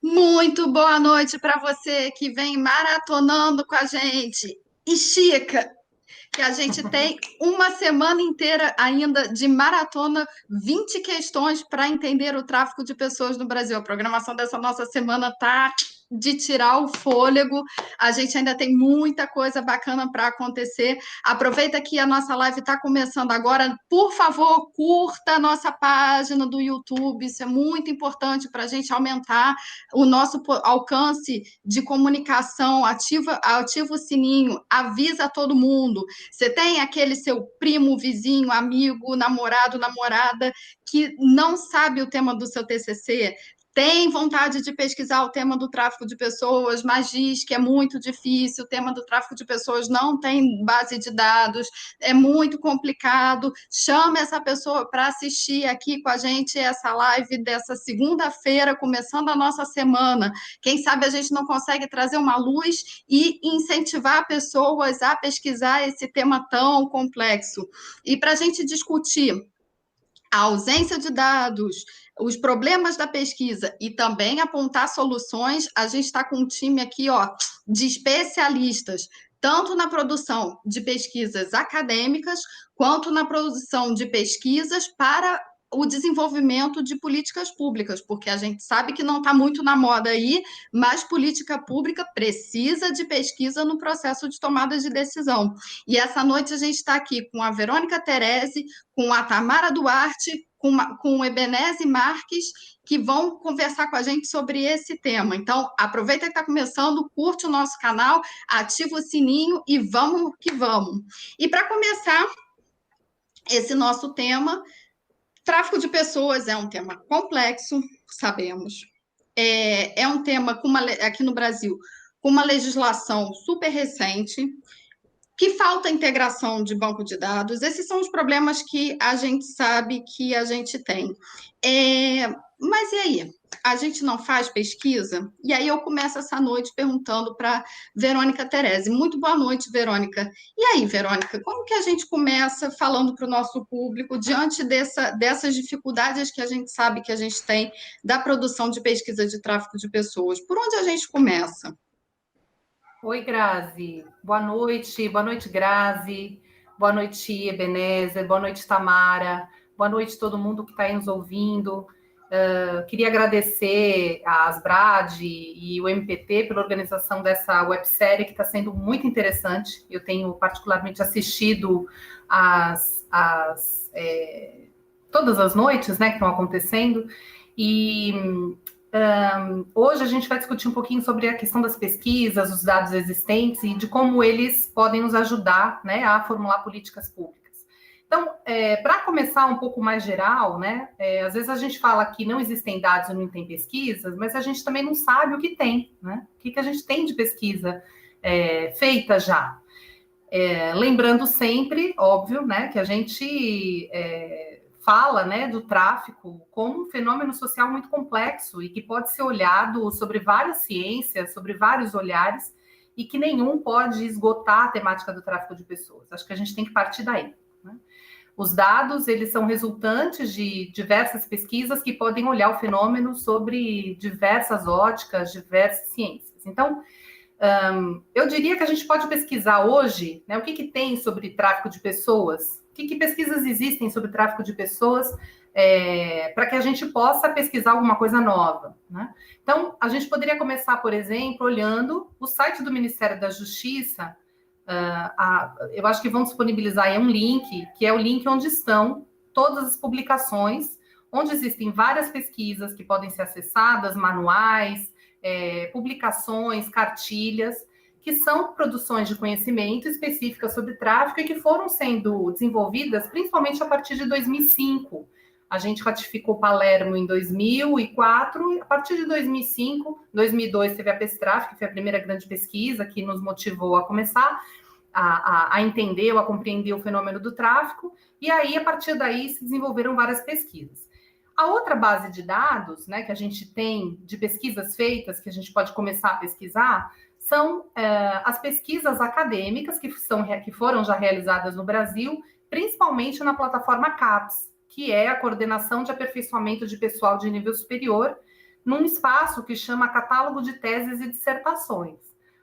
Muito boa noite para você que vem maratonando com a gente. Estica, que a gente tem uma semana inteira ainda de maratona, 20 questões para entender o tráfico de pessoas no Brasil. A programação dessa nossa semana tá de tirar o fôlego. A gente ainda tem muita coisa bacana para acontecer. Aproveita que a nossa live está começando agora. Por favor, curta a nossa página do YouTube. Isso é muito importante para a gente aumentar o nosso alcance de comunicação. Ativa o sininho, avisa todo mundo. Você tem aquele seu primo, vizinho, amigo, namorado, namorada que não sabe o tema do seu TCC, tem vontade de pesquisar o tema do tráfico de pessoas, mas diz que é muito difícil, o tema do tráfico de pessoas não tem base de dados, é muito complicado. Chama essa pessoa para assistir aqui com a gente essa live dessa segunda-feira, começando a nossa semana. Quem sabe a gente não consegue trazer uma luz e incentivar pessoas a pesquisar esse tema tão complexo. E para a gente discutir a ausência de dados, os problemas da pesquisa e também apontar soluções, a gente está com um time aqui, ó, de especialistas, tanto na produção de pesquisas acadêmicas, quanto na produção de pesquisas para o desenvolvimento de políticas públicas, porque a gente sabe que não está muito na moda aí, mas política pública precisa de pesquisa no processo de tomada de decisão. E essa noite a gente está aqui com a Verônica Teresi, com a Tamara Duarte, com o Ebeneze Marques, que vão conversar com a gente sobre esse tema. Então, aproveita que está começando, curte o nosso canal, ativa o sininho e vamos que vamos. E para começar esse nosso tema, tráfico de pessoas é um tema complexo, sabemos. É um tema aqui no Brasil com uma legislação super recente, que falta integração de banco de dados. Esses são os problemas que a gente sabe que a gente tem. Mas e aí? A gente não faz pesquisa? E aí eu começo essa noite perguntando para Verônica Teresi. Muito boa noite, Verônica. E aí, Verônica, como que a gente começa falando para o nosso público diante dessas dificuldades que a gente sabe que a gente tem da produção de pesquisa de tráfico de pessoas? Por onde a gente começa? Oi, Grazi. Boa noite, Grazi. Boa noite, Ebenezer. Boa noite, Tamara. Boa noite, todo mundo que está aí nos ouvindo. Queria agradecer a Asbrad e o MPT pela organização dessa websérie, que está sendo muito interessante. Eu tenho particularmente assistido todas as noites, né, que estão acontecendo. E hoje a gente vai discutir um pouquinho sobre a questão das pesquisas, os dados existentes e de como eles podem nos ajudar, né, a formular políticas públicas. Então, para começar um pouco mais geral, né, às vezes a gente fala que não existem dados e não tem pesquisas, mas a gente também não sabe o que tem, né? O que a gente tem de pesquisa feita já. Lembrando sempre, óbvio, né, que a gente fala, né, do tráfico como um fenômeno social muito complexo e que pode ser olhado sobre várias ciências, sobre vários olhares, e que nenhum pode esgotar a temática do tráfico de pessoas. Acho que a gente tem que partir daí, né? Os dados, eles são resultantes de diversas pesquisas que podem olhar o fenômeno sobre diversas óticas, diversas ciências. Então, eu diria que a gente pode pesquisar hoje, né, o que tem sobre tráfico de pessoas, que pesquisas existem sobre tráfico de pessoas, para que a gente possa pesquisar alguma coisa nova, né? Então, a gente poderia começar, por exemplo, olhando o site do Ministério da Justiça. Eu acho que vão disponibilizar aí um link, que é o link onde estão todas as publicações, onde existem várias pesquisas que podem ser acessadas, manuais, publicações, cartilhas, que são produções de conhecimento específicas sobre tráfico e que foram sendo desenvolvidas principalmente a partir de 2005. A gente ratificou Palermo em 2004, e a partir de 2005, 2002 teve a PESTRAF, que foi a primeira grande pesquisa que nos motivou a começar a entender ou a compreender o fenômeno do tráfico, e aí, a partir daí, se desenvolveram várias pesquisas. A outra base de dados, né, que a gente tem de pesquisas feitas, que a gente pode começar a pesquisar, são as pesquisas acadêmicas que foram já realizadas no Brasil, principalmente na plataforma CAPES, que é a Coordenação de Aperfeiçoamento de Pessoal de Nível Superior, num espaço que chama Catálogo de Teses e Dissertações.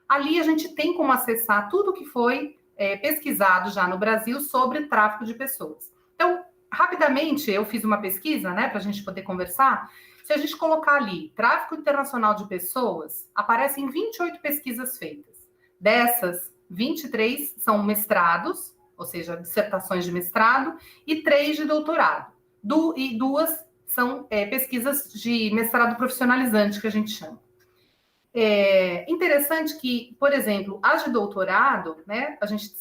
Ali a gente tem como acessar tudo que foi pesquisado já no Brasil sobre tráfico de pessoas. Então, rapidamente, eu fiz uma pesquisa, né, para a gente poder conversar. Se a gente colocar ali tráfico internacional de pessoas, aparecem 28 pesquisas feitas. Dessas, 23 são mestrados, ou seja, dissertações de mestrado, e 3 de doutorado. E 2 são pesquisas de mestrado profissionalizante, que a gente chama. É interessante que, por exemplo, as de doutorado, né,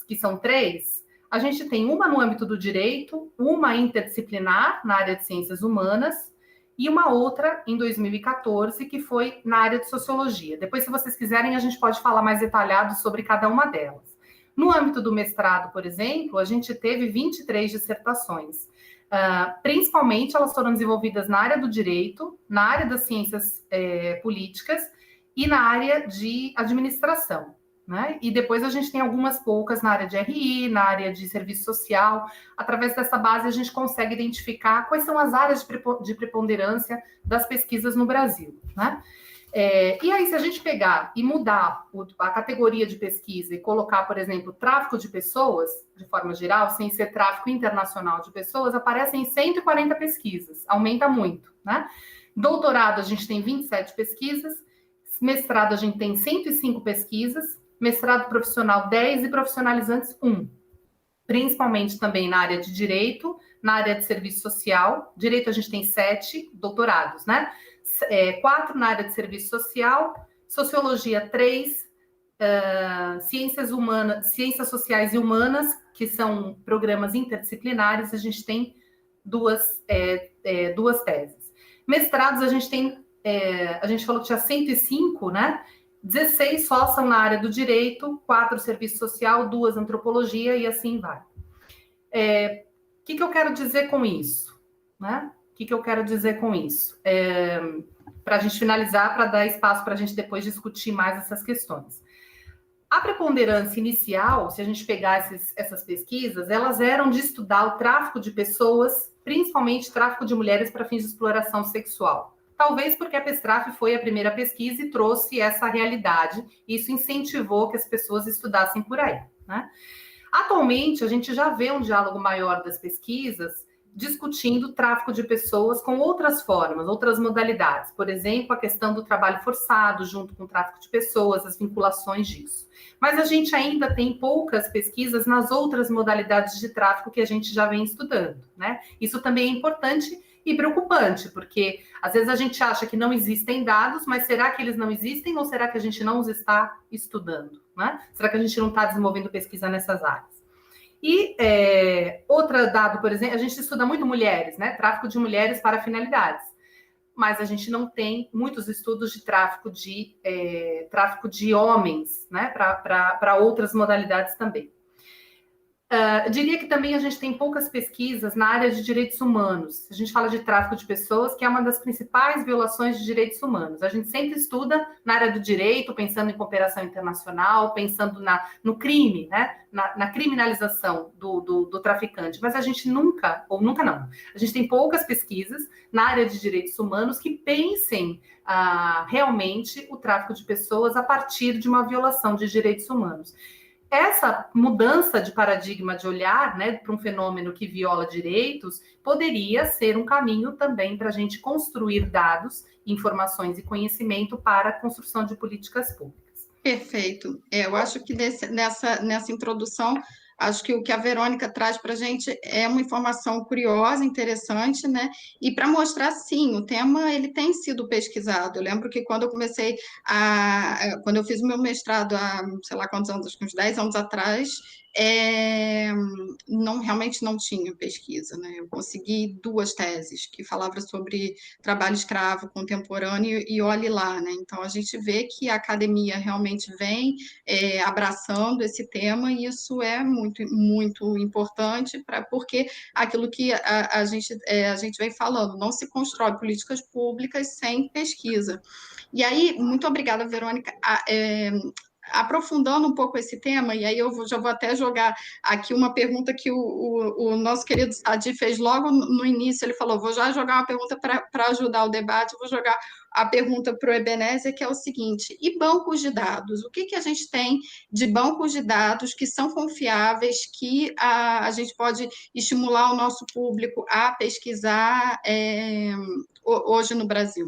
que são 3, a gente tem uma no âmbito do direito, uma interdisciplinar na área de ciências humanas, e uma outra em 2014, que foi na área de sociologia. Depois, se vocês quiserem, a gente pode falar mais detalhado sobre cada uma delas. No âmbito do mestrado, por exemplo, a gente teve 23 dissertações. Principalmente, elas foram desenvolvidas na área do direito, na área das ciências políticas e na área de administração. Né? E depois a gente tem algumas poucas na área de RI, na área de serviço social. Através dessa base, a gente consegue identificar quais são as áreas de preponderância das pesquisas no Brasil. Né? E aí, se a gente pegar e mudar a categoria de pesquisa e colocar, por exemplo, tráfico de pessoas, de forma geral, sem ser tráfico internacional de pessoas, aparecem 140 pesquisas, aumenta muito. Né? Doutorado, a gente tem 27 pesquisas, mestrado, a gente tem 105 pesquisas, mestrado profissional 10 e profissionalizantes 1. Principalmente também na área de direito, na área de serviço social. Direito a gente tem 7 doutorados, né? 4 na área de serviço social, sociologia 3, ciências sociais e humanas, que são programas interdisciplinares, a gente tem duas teses. Mestrados a gente tem, a gente falou que tinha 105, né? 16 só são na área do direito, 4 serviço social, 2 antropologia e assim vai. O que eu quero dizer com isso? Né? O que eu quero dizer com isso? Para a gente finalizar, para dar espaço para a gente depois discutir mais essas questões. A preponderância inicial, se a gente pegar essas pesquisas, elas eram de estudar o tráfico de pessoas, principalmente tráfico de mulheres para fins de exploração sexual. Talvez porque a PESTRAF foi a primeira pesquisa e trouxe essa realidade. Isso incentivou que as pessoas estudassem por aí. Né? Atualmente, a gente já vê um diálogo maior das pesquisas discutindo o tráfico de pessoas com outras formas, outras modalidades. Por exemplo, a questão do trabalho forçado junto com o tráfico de pessoas, as vinculações disso. Mas a gente ainda tem poucas pesquisas nas outras modalidades de tráfico que a gente já vem estudando. Né? Isso também é importante e preocupante, porque às vezes a gente acha que não existem dados, mas será que eles não existem ou será que a gente não os está estudando? Né? Será que a gente não está desenvolvendo pesquisa nessas áreas? E outro dado, por exemplo, a gente estuda muito mulheres, né? Tráfico de mulheres para finalidades, mas a gente não tem muitos estudos de tráfico de homens, né? Para outras modalidades também. Eu diria que também a gente tem poucas pesquisas na área de direitos humanos. A gente fala de tráfico de pessoas, que é uma das principais violações de direitos humanos. A gente sempre estuda na área do direito, pensando em cooperação internacional, pensando no crime, né? na criminalização do traficante. Mas a gente nunca não, a gente tem poucas pesquisas na área de direitos humanos que pensem realmente o tráfico de pessoas a partir de uma violação de direitos humanos. Essa mudança de paradigma de olhar, né, para um fenômeno que viola direitos poderia ser um caminho também para a gente construir dados, informações e conhecimento para a construção de políticas públicas. Perfeito. Eu acho que nessa introdução, acho que o que a Verônica traz para a gente é uma informação curiosa, interessante, né? E para mostrar, sim, o tema ele tem sido pesquisado. Eu lembro que quando quando eu fiz o meu mestrado há, sei lá quantos anos, acho que uns 10 anos atrás, realmente não tinha pesquisa, né? Eu consegui 2 teses que falavam sobre trabalho escravo contemporâneo e olhe lá, né? Então a gente vê que a academia realmente vem abraçando esse tema e isso é muito, muito importante porque aquilo que a gente vem falando, não se constrói políticas públicas sem pesquisa. E aí, muito obrigada, Verônica. aprofundando um pouco esse tema, e aí já vou até jogar aqui uma pergunta que o nosso querido Adi fez logo no início. Ele falou: vou já jogar uma pergunta para ajudar o debate, vou jogar a pergunta para o Ebenezer, que é o seguinte: e bancos de dados? O que a gente tem de bancos de dados que são confiáveis, que a gente pode estimular o nosso público a pesquisar hoje no Brasil?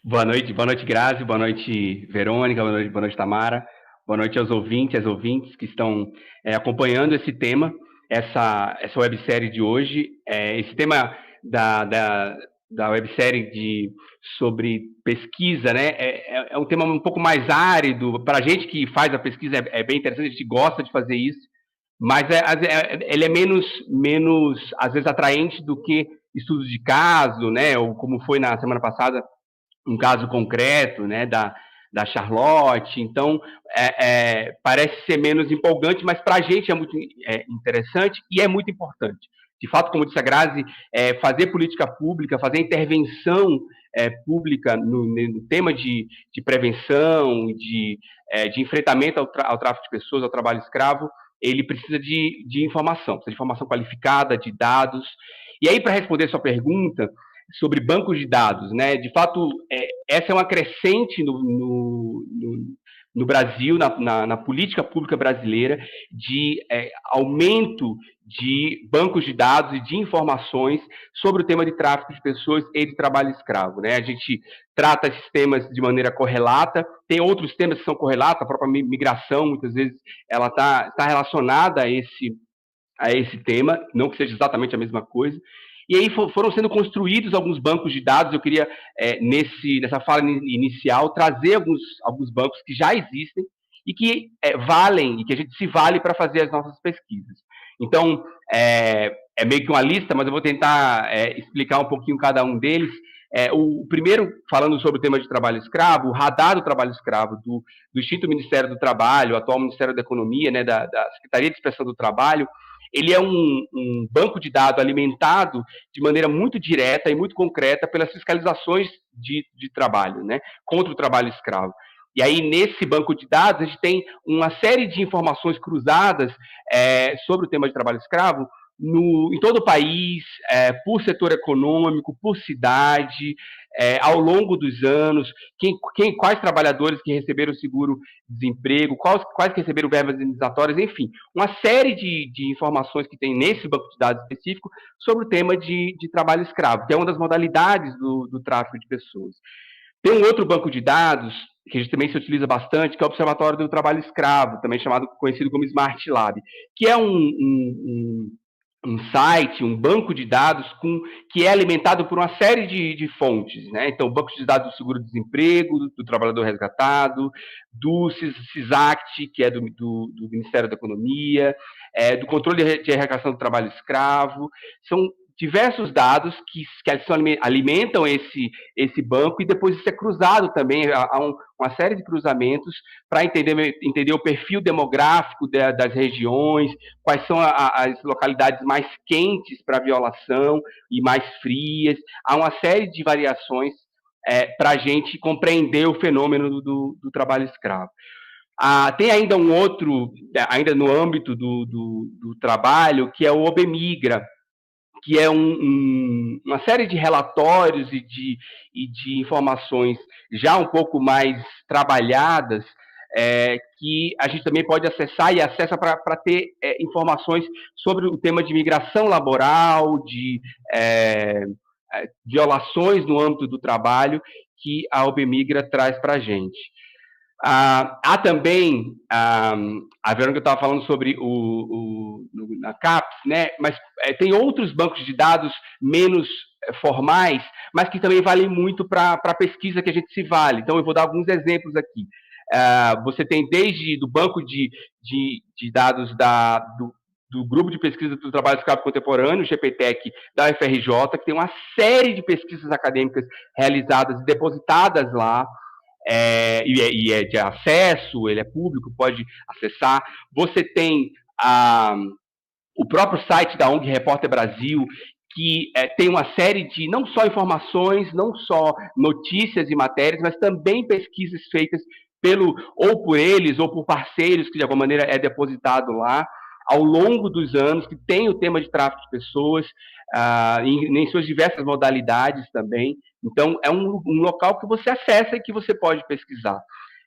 Boa noite, Grazi, boa noite, Verônica, boa noite, Tamara, boa noite aos ouvintes que estão acompanhando esse tema, essa websérie de hoje. Esse tema da websérie sobre pesquisa, né, é um tema um pouco mais árido. Para a gente que faz a pesquisa é bem interessante, a gente gosta de fazer isso, mas ele é menos, às vezes, atraente do que estudos de caso, né, ou como foi na semana passada, um caso concreto, né, da Charlotte. Então, parece ser menos empolgante, mas para a gente é muito interessante e é muito importante. De fato, como disse a Grazi, fazer política pública, fazer intervenção pública no tema de prevenção, de enfrentamento ao tráfico de pessoas, ao trabalho escravo, ele precisa de informação qualificada, de dados. E aí, para responder a sua pergunta sobre bancos de dados, né? De fato, essa é uma crescente no Brasil, na política pública brasileira, de aumento de bancos de dados e de informações sobre o tema de tráfico de pessoas e de trabalho escravo, né? A gente trata esses temas de maneira correlata, tem outros temas que são correlatos, a própria migração, muitas vezes, ela está relacionada a esse tema, não que seja exatamente a mesma coisa. E aí foram sendo construídos alguns bancos de dados. Eu queria, nessa fala inicial, trazer alguns bancos que já existem e que valem, e que a gente se vale para fazer as nossas pesquisas. Então, é meio que uma lista, mas eu vou tentar explicar um pouquinho cada um deles. O primeiro, falando sobre o tema de trabalho escravo, o Radar do Trabalho Escravo, do extinto Ministério do Trabalho, atual Ministério da Economia, né, da Secretaria de Inspeção do Trabalho. Ele é um banco de dados alimentado de maneira muito direta e muito concreta pelas fiscalizações de trabalho, né, contra o trabalho escravo. E aí, nesse banco de dados, a gente tem uma série de informações cruzadas sobre o tema de trabalho escravo em todo o país, por setor econômico, por cidade, ao longo dos anos, quais trabalhadores que receberam seguro-desemprego, quais que receberam verbas indenizatórias, enfim, uma série de informações que tem nesse banco de dados específico sobre o tema de trabalho escravo, que é uma das modalidades do tráfico de pessoas. Tem um outro banco de dados que a gente também se utiliza bastante, que é o Observatório do Trabalho Escravo, também conhecido como Smart Lab, que é um site, um banco de dados que é alimentado por uma série de fontes, né? Então, banco de dados do seguro-desemprego, do trabalhador resgatado, do CISACT, que é do Ministério da Economia, do controle de arrecadação do trabalho escravo. São diversos dados que alimentam esse banco, e depois isso é cruzado também, há uma série de cruzamentos para entender o perfil demográfico das regiões, quais são as localidades mais quentes para violação e mais frias. Há uma série de variações para a gente compreender o fenômeno do trabalho escravo. Tem ainda um outro, ainda no âmbito do trabalho, que é o OBMigra, que é uma série de relatórios e de informações já um pouco mais trabalhadas, que a gente também pode acessar e acessa para ter informações sobre o tema de migração laboral, de violações no âmbito do trabalho, que a OBMigra traz para a gente. Há também, a Verônica estava falando sobre na CAPES, né? Mas tem outros bancos de dados menos formais, mas que também valem muito para a pesquisa que a gente se vale. Então, eu vou dar alguns exemplos aqui. Você tem desde do banco de dados do Grupo de Pesquisa do Trabalho Escravo Contemporâneo, o GPTEC, da UFRJ, que tem uma série de pesquisas acadêmicas realizadas e depositadas lá, e é de acesso, ele é público, pode acessar. Você tem o próprio site da ONG Repórter Brasil, que tem uma série de, não só informações, não só notícias e matérias, mas também pesquisas feitas ou por eles, ou por parceiros, que de alguma maneira é depositado lá, ao longo dos anos, que tem o tema de tráfico de pessoas, em suas diversas modalidades também. Então, é um local que você acessa e que você pode pesquisar.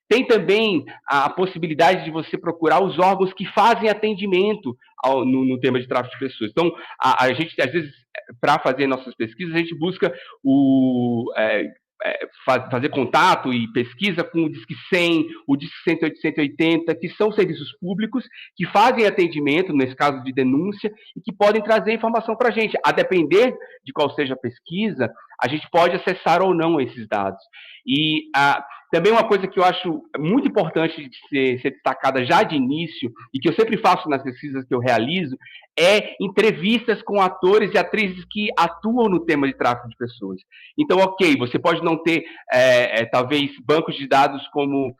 Tem também a possibilidade de você procurar os órgãos que fazem atendimento no tema de tráfico de pessoas. Então, a gente, às vezes, para fazer nossas pesquisas, a gente busca fazer contato e pesquisa com o Disque 100, o Disque 108, 180, que são serviços públicos que fazem atendimento, nesse caso de denúncia, e que podem trazer informação para a gente. A depender de qual seja a pesquisa, a gente pode acessar ou não esses dados. E também uma coisa que eu acho muito importante de ser destacada já de início, e que eu sempre faço nas pesquisas que eu realizo, é entrevistas com atores e atrizes que atuam no tema de tráfico de pessoas. Então, ok, você pode não ter, talvez, bancos de dados como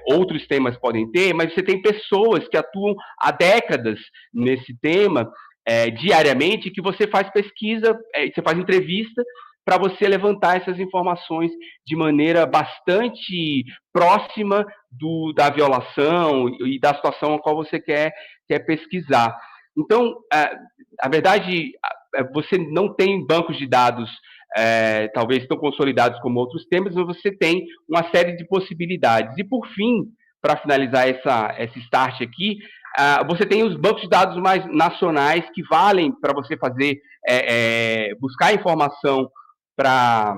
outros temas podem ter, mas você tem pessoas que atuam há décadas nesse tema, diariamente, que você faz pesquisa, você faz entrevista, para você levantar essas informações de maneira bastante próxima da violação e da situação a qual você quer pesquisar. Então, a verdade, você não tem bancos de dados talvez tão consolidados como outros temas, mas você tem uma série de possibilidades. E, por fim, para finalizar esse start aqui, você tem os bancos de dados mais nacionais que valem para você fazer, buscar informação para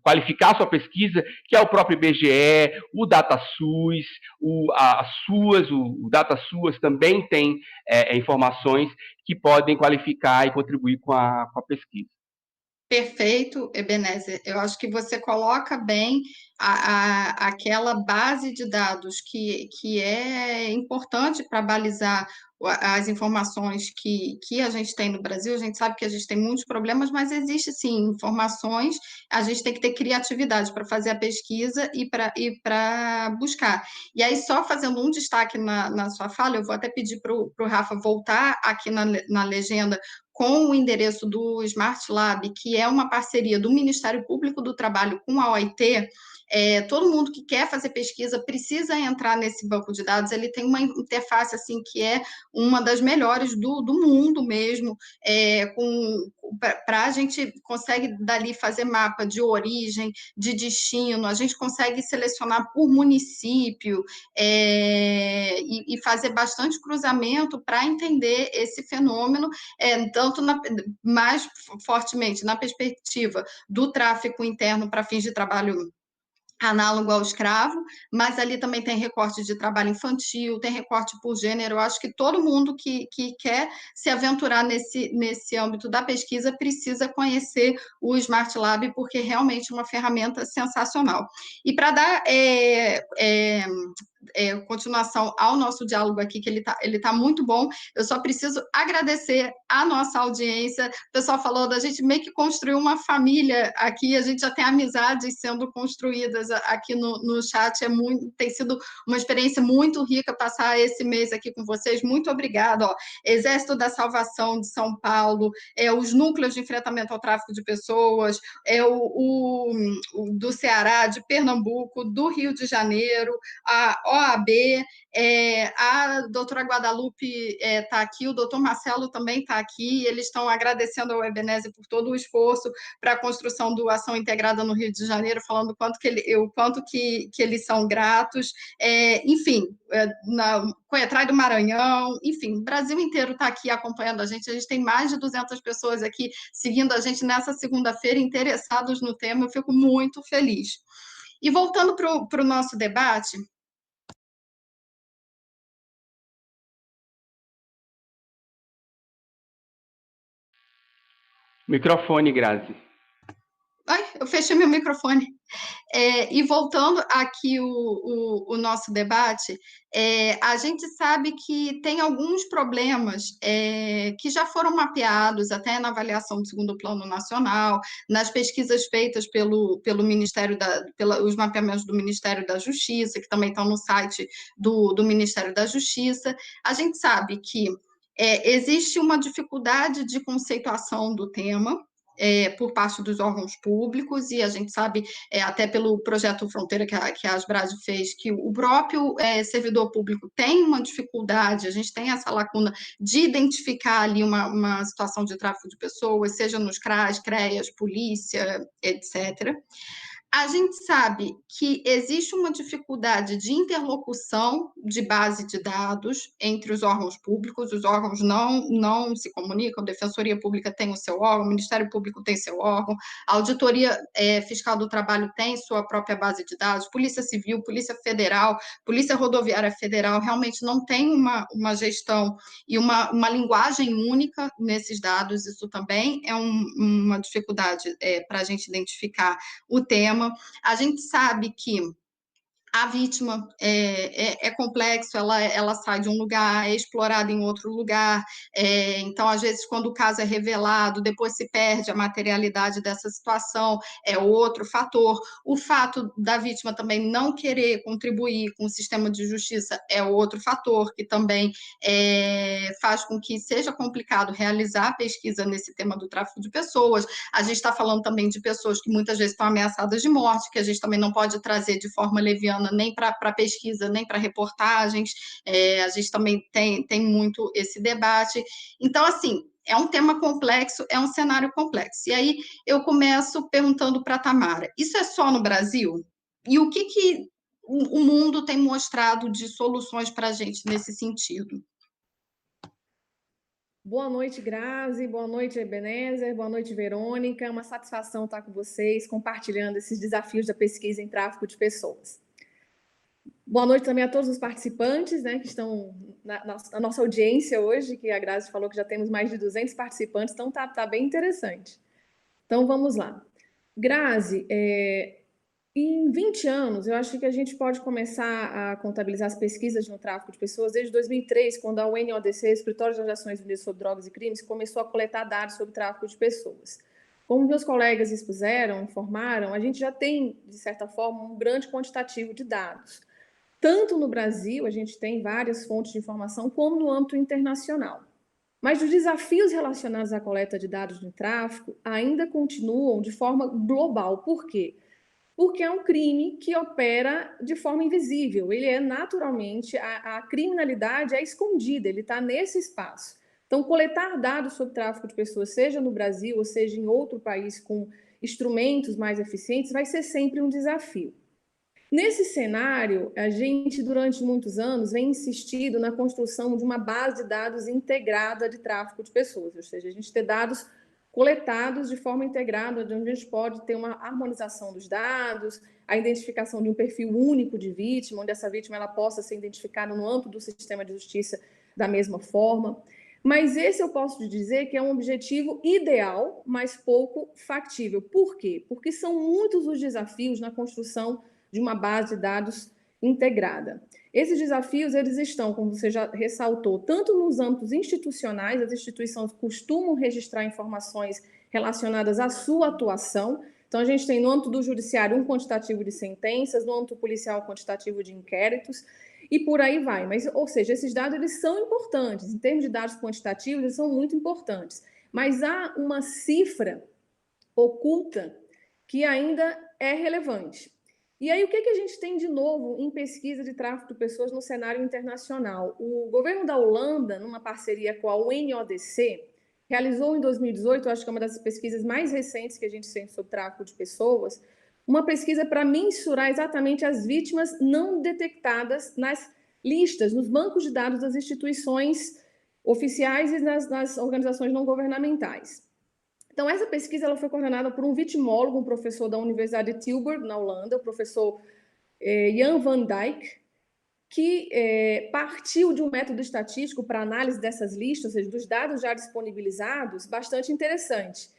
qualificar a sua pesquisa, que é o próprio IBGE, o DataSUS, o DataSUS também tem informações que podem qualificar e contribuir com a pesquisa. Perfeito, Ebenezer. Eu acho que você coloca bem aquela base de dados que é importante para balizar as informações que a gente tem no Brasil. A gente sabe que a gente tem muitos problemas, mas existe sim informações, a gente tem que ter criatividade para fazer a pesquisa e para buscar. E aí, só fazendo um destaque na sua fala, eu vou até pedir para o Rafa voltar aqui na legenda com o endereço do Smart Lab, que é uma parceria do Ministério Público do Trabalho com a OIT. Todo mundo que quer fazer pesquisa precisa entrar nesse banco de dados. Ele tem uma interface assim que é uma das melhores do mundo mesmo, para a gente consegue dali fazer mapa de origem, de destino, a gente consegue selecionar por município e fazer bastante cruzamento para entender esse fenômeno, tanto mais fortemente na perspectiva do tráfico interno para fins de trabalho análogo ao escravo, mas ali também tem recorte de trabalho infantil, tem recorte por gênero. Eu acho que todo mundo que quer se aventurar nesse âmbito da pesquisa precisa conhecer o Smart Lab, porque realmente é uma ferramenta sensacional. E para dar continuação ao nosso diálogo aqui, que ele tá muito bom, eu só preciso agradecer a nossa audiência. O pessoal falou da gente meio que construir uma família aqui, a gente já tem amizades sendo construídas aqui no chat, tem sido uma experiência muito rica passar esse mês aqui com vocês. Muito obrigada. Exército da Salvação de São Paulo, os núcleos de enfrentamento ao tráfico de pessoas, o do Ceará, de Pernambuco, do Rio de Janeiro, a OAB, a doutora Guadalupe está aqui, o doutor Marcelo também está aqui, eles estão agradecendo ao Ebenezer por todo o esforço para a construção do Ação Integrada no Rio de Janeiro, falando o quanto que eles são gratos, enfim, Coiatrai do Maranhão, enfim, o Brasil inteiro está aqui acompanhando a gente tem mais de 200 pessoas aqui seguindo a gente nessa segunda-feira, interessados no tema, eu fico muito feliz. E voltando para o nosso debate, Microfone, Grazi. Ai, eu fechei meu microfone. E voltando aqui o nosso debate, a gente sabe que tem alguns problemas que já foram mapeados até na avaliação do segundo plano nacional, nas pesquisas feitas pelo Ministério os mapeamentos do Ministério da Justiça, que também estão no site do Ministério da Justiça. A gente sabe que Existe uma dificuldade de conceituação do tema, por parte dos órgãos públicos, e a gente sabe, até pelo projeto Fronteira que a Asbrad fez, que o próprio servidor público tem uma dificuldade, a gente tem essa lacuna de identificar ali uma situação de tráfico de pessoas, seja nos CRAS, CREAS, polícia, etc. A gente sabe que existe uma dificuldade de interlocução de base de dados entre os órgãos públicos, os órgãos não se comunicam, a Defensoria Pública tem o seu órgão, o Ministério Público tem seu órgão, a Auditoria Fiscal do Trabalho tem sua própria base de dados, Polícia Civil, Polícia Federal, Polícia Rodoviária Federal, realmente não tem uma gestão e uma linguagem única nesses dados, isso também é uma dificuldade para a gente identificar o tema. A gente sabe que a vítima é complexo, ela sai de um lugar, é explorada em outro lugar, então, às vezes, quando o caso é revelado, depois se perde a materialidade dessa situação, é outro fator. O fato da vítima também não querer contribuir com o sistema de justiça é outro fator, que também faz com que seja complicado realizar pesquisa nesse tema do tráfico de pessoas. A gente está falando também de pessoas que muitas vezes estão ameaçadas de morte, que a gente também não pode trazer de forma leviana nem para pesquisa, nem para reportagens, a gente também tem muito esse debate. Então, assim, é um tema complexo, é um cenário complexo. E aí eu começo perguntando para a Tamara, isso é só no Brasil? E o que o mundo tem mostrado de soluções para a gente nesse sentido? Boa noite, Grazi. Boa noite, Ebenezer. Boa noite, Verônica. É uma satisfação estar com vocês, compartilhando esses desafios da pesquisa em tráfico de pessoas. Boa noite também a todos os participantes, né, que estão na nossa audiência hoje, que a Grazi falou que já temos mais de 200 participantes, então tá bem interessante. Então, vamos lá. Grazi, em 20 anos, eu acho que a gente pode começar a contabilizar as pesquisas no tráfico de pessoas desde 2003, quando a UNODC, Escritório das Nações Unidas sobre Drogas e Crimes, começou a coletar dados sobre tráfico de pessoas. Como meus colegas expuseram, informaram, a gente já tem, de certa forma, um grande quantitativo de dados. Tanto no Brasil, a gente tem várias fontes de informação, como no âmbito internacional. Mas os desafios relacionados à coleta de dados de tráfico ainda continuam de forma global. Por quê? Porque é um crime que opera de forma invisível. Ele é naturalmente, a criminalidade é escondida, ele está nesse espaço. Então, coletar dados sobre tráfico de pessoas, seja no Brasil ou seja em outro país com instrumentos mais eficientes, vai ser sempre um desafio. Nesse cenário, a gente, durante muitos anos, vem insistindo na construção de uma base de dados integrada de tráfico de pessoas, ou seja, a gente ter dados coletados de forma integrada, onde a gente pode ter uma harmonização dos dados, a identificação de um perfil único de vítima, onde essa vítima ela possa ser identificada no âmbito do sistema de justiça da mesma forma. Mas esse eu posso dizer que é um objetivo ideal, mas pouco factível. Por quê? Porque são muitos os desafios na construção de uma base de dados integrada. Esses desafios, eles estão, como você já ressaltou, tanto nos âmbitos institucionais, as instituições costumam registrar informações relacionadas à sua atuação. Então, a gente tem no âmbito do judiciário um quantitativo de sentenças, no âmbito policial um quantitativo de inquéritos, e por aí vai. Mas, ou seja, esses dados, eles são importantes. Em termos de dados quantitativos, eles são muito importantes. Mas há uma cifra oculta que ainda é relevante. E aí, o que a gente tem de novo em pesquisa de tráfico de pessoas no cenário internacional? O governo da Holanda, numa parceria com a UNODC, realizou em 2018, acho que é uma das pesquisas mais recentes que a gente tem sobre tráfico de pessoas, uma pesquisa para mensurar exatamente as vítimas não detectadas nas listas, nos bancos de dados das instituições oficiais e nas organizações não governamentais. Então, essa pesquisa ela foi coordenada por um vitimólogo, um professor da Universidade de Tilburg, na Holanda, o professor Jan van Dijk, que partiu de um método estatístico para análise dessas listas, ou seja, dos dados já disponibilizados, bastante interessante,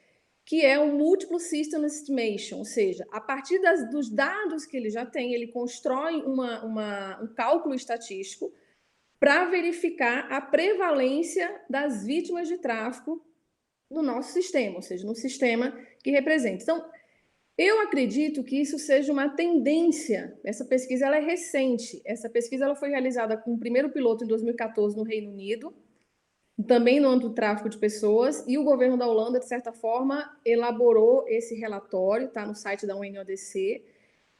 que é o Multiple System Estimation, ou seja, a partir dos dados que ele já tem, ele constrói um cálculo estatístico para verificar a prevalência das vítimas de tráfico no nosso sistema, ou seja, no sistema que representa. Então, eu acredito que isso seja uma tendência. Essa pesquisa ela é recente. Essa pesquisa ela foi realizada com o primeiro piloto em 2014 no Reino Unido também no âmbito do tráfico de pessoas, e o governo da Holanda, de certa forma, elaborou esse relatório, está no site da UNODC,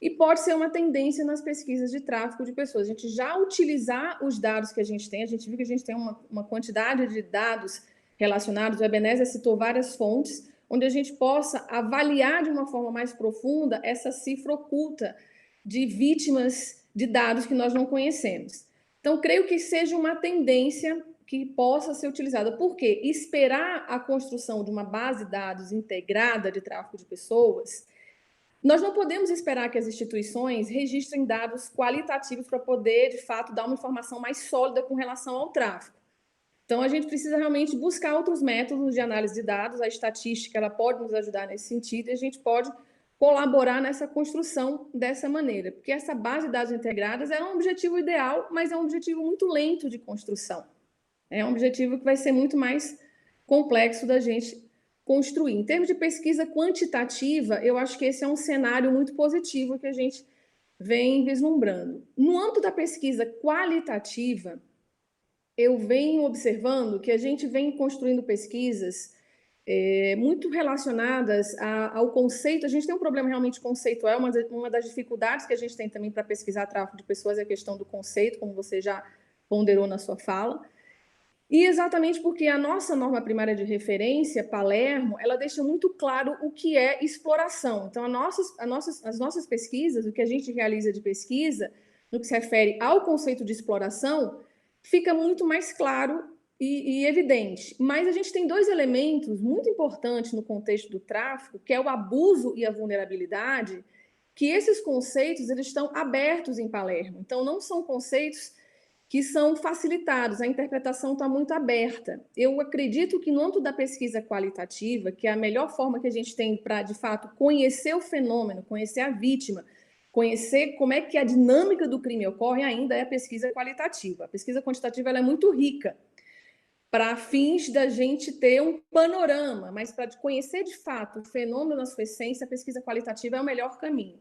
e pode ser uma tendência nas pesquisas de tráfico de pessoas. A gente já utilizar os dados que a gente tem, a gente viu que a gente tem uma quantidade de dados relacionados, o Ebenezer citou várias fontes, onde a gente possa avaliar de uma forma mais profunda essa cifra oculta de vítimas de dados que nós não conhecemos. Então, creio que seja uma tendência que possa ser utilizada. Por quê? Esperar a construção de uma base de dados integrada de tráfico de pessoas, nós não podemos esperar que as instituições registrem dados qualitativos para poder, de fato, dar uma informação mais sólida com relação ao tráfico. Então, a gente precisa realmente buscar outros métodos de análise de dados. A estatística ela pode nos ajudar nesse sentido e a gente pode colaborar nessa construção dessa maneira, porque essa base de dados integradas é um objetivo ideal, mas é um objetivo muito lento de construção. É um objetivo que vai ser muito mais complexo da gente construir. Em termos de pesquisa quantitativa, eu acho que esse é um cenário muito positivo que a gente vem vislumbrando. No âmbito da pesquisa qualitativa, eu venho observando que a gente vem construindo pesquisas muito relacionadas ao conceito. A gente tem um problema realmente conceitual, uma das dificuldades que a gente tem também para pesquisar tráfico de pessoas é a questão do conceito, como você já ponderou na sua fala. E exatamente porque a nossa norma primária de referência, Palermo, ela deixa muito claro o que é exploração. Então, as nossas pesquisas, o que a gente realiza de pesquisa, no que se refere ao conceito de exploração, fica muito mais claro e evidente. Mas a gente tem dois elementos muito importantes no contexto do tráfico, que é o abuso e a vulnerabilidade, que esses conceitos eles estão abertos em Palermo. Então, não são conceitos que são facilitados, a interpretação está muito aberta. Eu acredito que no âmbito da pesquisa qualitativa, que é a melhor forma que a gente tem para, de fato, conhecer o fenômeno, conhecer a vítima, conhecer como é que a dinâmica do crime ocorre, ainda é a pesquisa qualitativa. A pesquisa quantitativa ela é muito rica para fins da gente ter um panorama, mas para conhecer, de fato, o fenômeno na sua essência, a pesquisa qualitativa é o melhor caminho.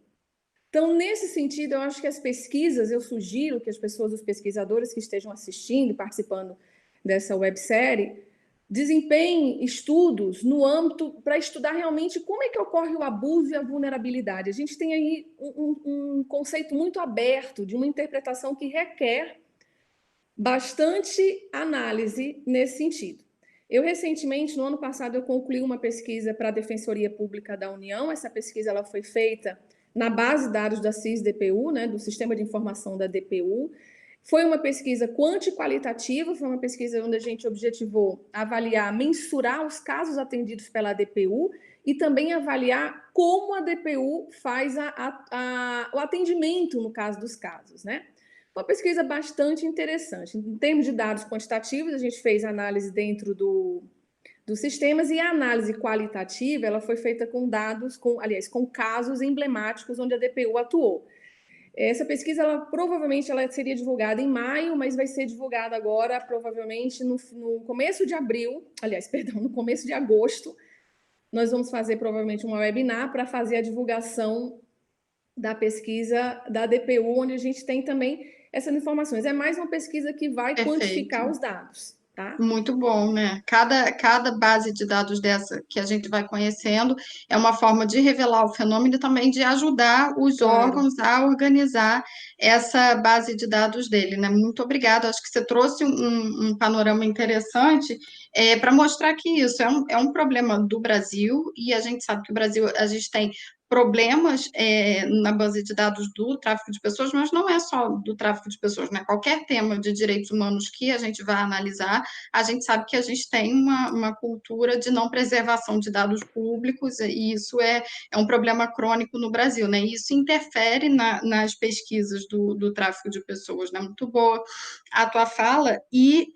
Então, nesse sentido, eu acho que as pesquisas, eu sugiro que as pessoas, os pesquisadores que estejam assistindo e participando dessa websérie, desempenhem estudos no âmbito para estudar realmente como é que ocorre o abuso e a vulnerabilidade. A gente tem aí um conceito muito aberto de uma interpretação que requer bastante análise nesse sentido. Eu, recentemente, no ano passado, eu concluí uma pesquisa para a Defensoria Pública da União. Essa pesquisa ela foi feita na base de dados da CIS-DPU, né, do Sistema de Informação da DPU. Foi uma pesquisa quanti-qualitativa, foi uma pesquisa onde a gente objetivou avaliar, mensurar os casos atendidos pela DPU e também avaliar como a DPU faz o atendimento no caso dos casos, né? Uma pesquisa bastante interessante. Em termos de dados quantitativos, a gente fez análise dentro dos sistemas e a análise qualitativa ela foi feita com dados, com casos emblemáticos onde a DPU atuou. Essa pesquisa, provavelmente, ela seria divulgada em maio, mas vai ser divulgada agora, provavelmente, no começo de abril, no começo de agosto, nós vamos fazer, provavelmente, uma webinar para fazer a divulgação da pesquisa da DPU, onde a gente tem também essas informações. É mais uma pesquisa que vai quantificar os dados. Tá? Muito bom, né? Cada base de dados dessa que a gente vai conhecendo é uma forma de revelar o fenômeno e também de ajudar os órgãos a organizar essa base de dados dele, né? Muito obrigada. Acho que você trouxe um panorama interessante para mostrar que isso é um problema do Brasil e a gente sabe que o Brasil, a gente tem problemas na base de dados do tráfico de pessoas, mas não é só do tráfico de pessoas, né? Qualquer tema de direitos humanos que a gente vai analisar, a gente sabe que a gente tem uma cultura de não preservação de dados públicos, e isso é um problema crônico no Brasil, né? E isso interfere nas pesquisas do tráfico de pessoas, né? Muito boa a tua fala, e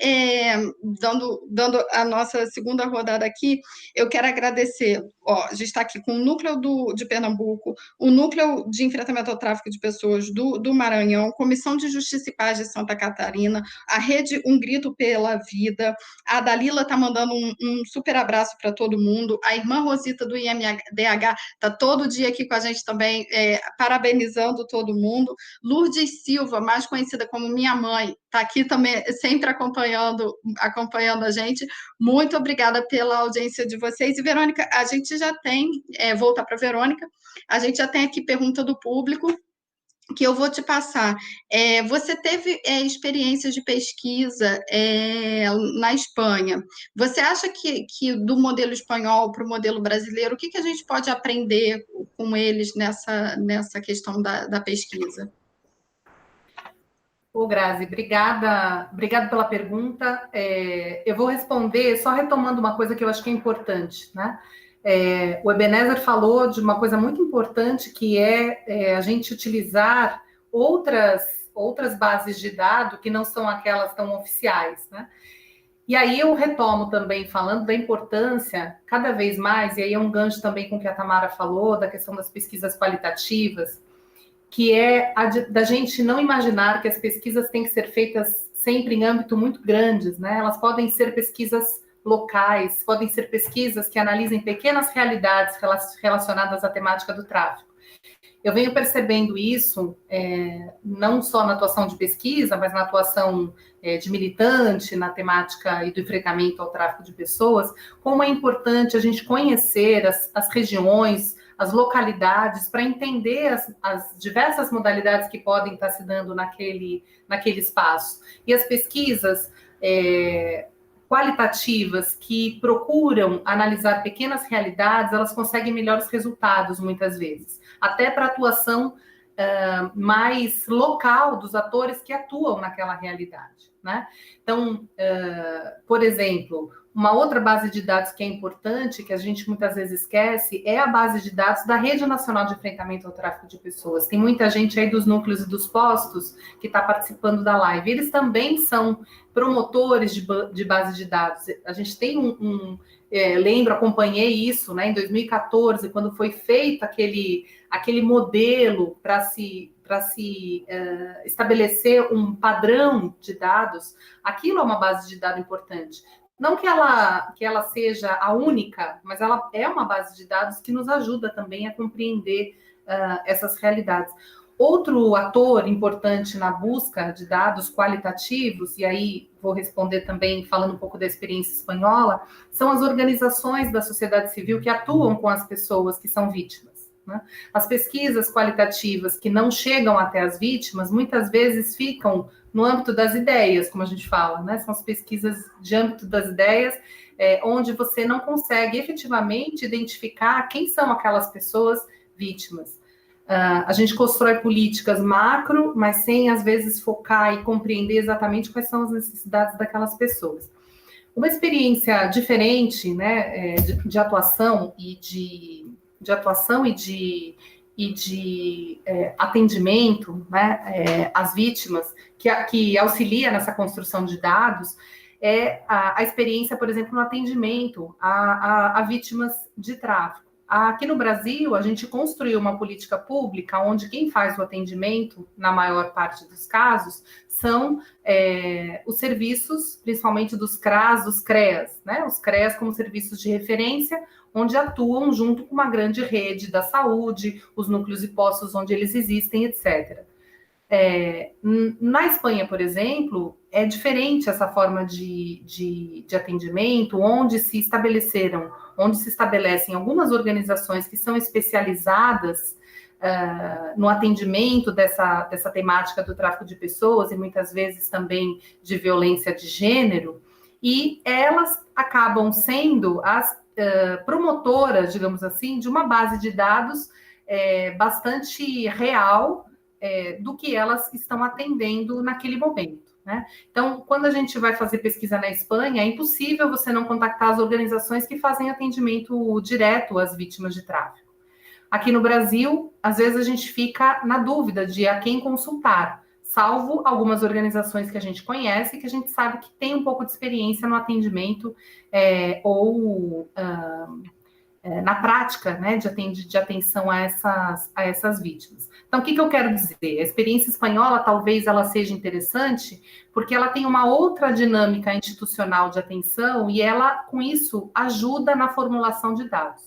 dando a nossa segunda rodada aqui, eu quero agradecer, a gente está aqui com o Núcleo de Pernambuco, o Núcleo de Enfrentamento ao Tráfico de Pessoas do Maranhão, Comissão de Justiça e Paz de Santa Catarina, a Rede Um Grito pela Vida, a Dalila está mandando um super abraço para todo mundo, a irmã Rosita do IMDH está todo dia aqui com a gente também, parabenizando todo mundo, Lourdes Silva, mais conhecida como minha mãe, está aqui também, sempre acompanhando a gente. Muito obrigada pela audiência de vocês. E, Verônica, a gente já tem, voltar para a Verônica, a gente já tem aqui pergunta do público, que eu vou te passar. Você teve experiências de pesquisa na Espanha. Você acha que do modelo espanhol para o modelo brasileiro, o que a gente pode aprender com eles nessa questão da pesquisa? Ô, Grazi, obrigada pela pergunta. Eu vou responder só retomando uma coisa que eu acho que é importante, né? O Ebenezer falou de uma coisa muito importante, que é a gente utilizar outras bases de dados que não são aquelas tão oficiais, né? E aí eu retomo também falando da importância, cada vez mais, e aí é um gancho também com o que a Tamara falou, da questão das pesquisas qualitativas, que é da gente não imaginar que as pesquisas têm que ser feitas sempre em âmbito muito grandes, né? Elas podem ser pesquisas locais, podem ser pesquisas que analisem pequenas realidades relacionadas à temática do tráfico. Eu venho percebendo isso não só na atuação de pesquisa, mas na atuação de militante, na temática e do enfrentamento ao tráfico de pessoas, como é importante a gente conhecer as regiões, as localidades, para entender as diversas modalidades que podem estar se dando naquele espaço. E as pesquisas qualitativas que procuram analisar pequenas realidades, elas conseguem melhores resultados, muitas vezes. Até para a atuação mais local dos atores que atuam naquela realidade, né? Então, por exemplo, uma outra base de dados que é importante, que a gente muitas vezes esquece, é a base de dados da Rede Nacional de Enfrentamento ao Tráfico de Pessoas. Tem muita gente aí dos núcleos e dos postos que está participando da live. Eles também são promotores de base de dados. A gente tem lembro, acompanhei isso, né, em 2014, quando foi feito aquele modelo para se estabelecer um padrão de dados. Aquilo é uma base de dados importante. Não que ela seja a única, mas ela é uma base de dados que nos ajuda também a compreender essas realidades. Outro ator importante na busca de dados qualitativos, e aí vou responder também falando um pouco da experiência espanhola, são as organizações da sociedade civil que atuam com as pessoas que são vítimas, né? As pesquisas qualitativas que não chegam até as vítimas, muitas vezes ficam no âmbito das ideias, como a gente fala, né? São as pesquisas de âmbito das ideias, onde você não consegue efetivamente identificar quem são aquelas pessoas vítimas. A gente constrói políticas macro, mas sem, às vezes, focar e compreender exatamente quais são as necessidades daquelas pessoas. Uma experiência diferente, né, de atuação e de atendimento, né, às vítimas, que auxilia nessa construção de dados, é a experiência, por exemplo, no atendimento a vítimas de tráfico. Aqui no Brasil, a gente construiu uma política pública onde quem faz o atendimento, na maior parte dos casos, são os serviços, principalmente dos CRAS, dos CREAS, né? Os CREAS como serviços de referência, onde atuam junto com uma grande rede da saúde, os núcleos e postos onde eles existem, etc. Na Espanha, por exemplo, é diferente essa forma de atendimento, onde se estabelecem algumas organizações que são especializadas no atendimento dessa temática do tráfico de pessoas e muitas vezes também de violência de gênero, e elas acabam sendo as promotoras, digamos assim, de uma base de dados bastante real do que elas estão atendendo naquele momento, né? Então, quando a gente vai fazer pesquisa na Espanha, é impossível você não contactar as organizações que fazem atendimento direto às vítimas de tráfico. Aqui no Brasil, às vezes a gente fica na dúvida de a quem consultar, salvo algumas organizações que a gente conhece, que a gente sabe que tem um pouco de experiência no atendimento na prática, né, de atenção a essas vítimas. Então, o que eu quero dizer? A experiência espanhola, talvez ela seja interessante, porque ela tem uma outra dinâmica institucional de atenção e ela, com isso, ajuda na formulação de dados.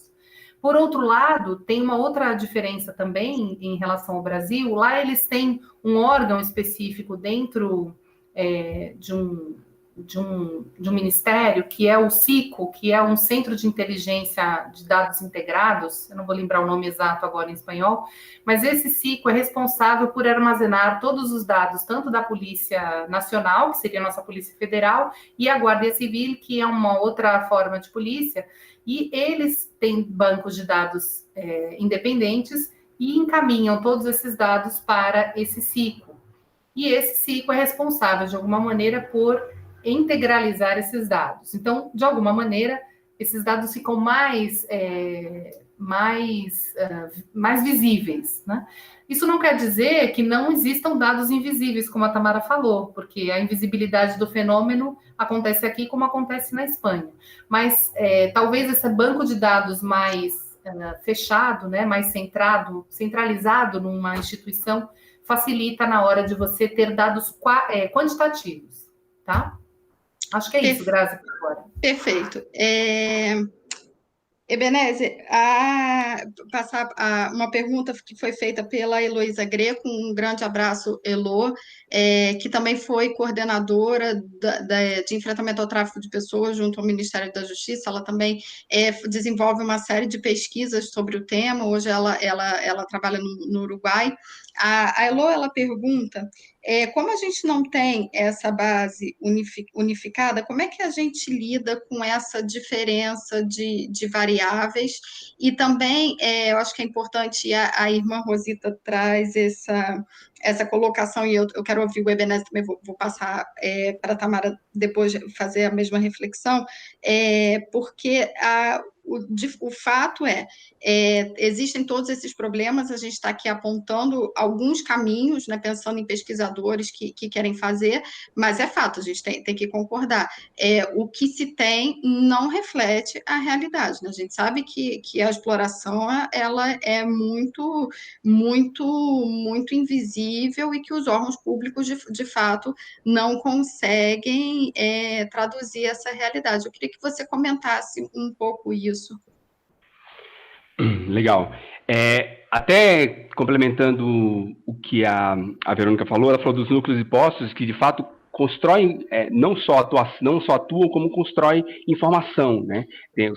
Por outro lado, tem uma outra diferença também em relação ao Brasil. Lá eles têm um órgão específico dentro de um ministério, que é o SICO, que é um Centro de Inteligência de Dados Integrados, eu não vou lembrar o nome exato agora em espanhol, mas esse SICO é responsável por armazenar todos os dados, tanto da Polícia Nacional, que seria a nossa Polícia Federal, e a Guardia Civil, que é uma outra forma de polícia, e eles têm bancos de dados independentes e encaminham todos esses dados para esse SICO. E esse SICO é responsável, de alguma maneira, por integralizar esses dados. Então, de alguma maneira, esses dados ficam mais visíveis, né? Isso não quer dizer que não existam dados invisíveis, como a Tamara falou, porque a invisibilidade do fenômeno acontece aqui como acontece na Espanha. Mas talvez esse banco de dados mais fechado, né, mais centralizado numa instituição, facilita na hora de você ter dados quantitativos, tá? Acho que é isso, Grazi, por agora. Perfeito. Ebenezer, passar uma pergunta que foi feita pela Heloísa Greco, um grande abraço, Elo, que também foi coordenadora de enfrentamento ao tráfico de pessoas junto ao Ministério da Justiça. Ela também desenvolve uma série de pesquisas sobre o tema. Hoje ela trabalha no Uruguai. A Elo, ela pergunta, como a gente não tem essa base unificada, como é que a gente lida com essa diferença de variáveis? E também, eu acho que é importante, a irmã Rosita traz essa colocação, e eu quero ouvir o Ebenezer também, vou passar para a Tamara depois fazer a mesma reflexão, porque o fato existem todos esses problemas, a gente está aqui apontando alguns caminhos, né, pensando em pesquisadores que querem fazer, mas é fato, a gente tem que concordar. O que se tem não reflete a realidade, né? A gente sabe que a exploração ela é muito, muito, muito invisível e que os órgãos públicos, de fato, não conseguem traduzir essa realidade. Eu queria que você comentasse um pouco isso. Legal. Até complementando o que a Verônica falou, ela falou dos núcleos e postos que, de fato, constroem, não só atuam, como constroem informação, né?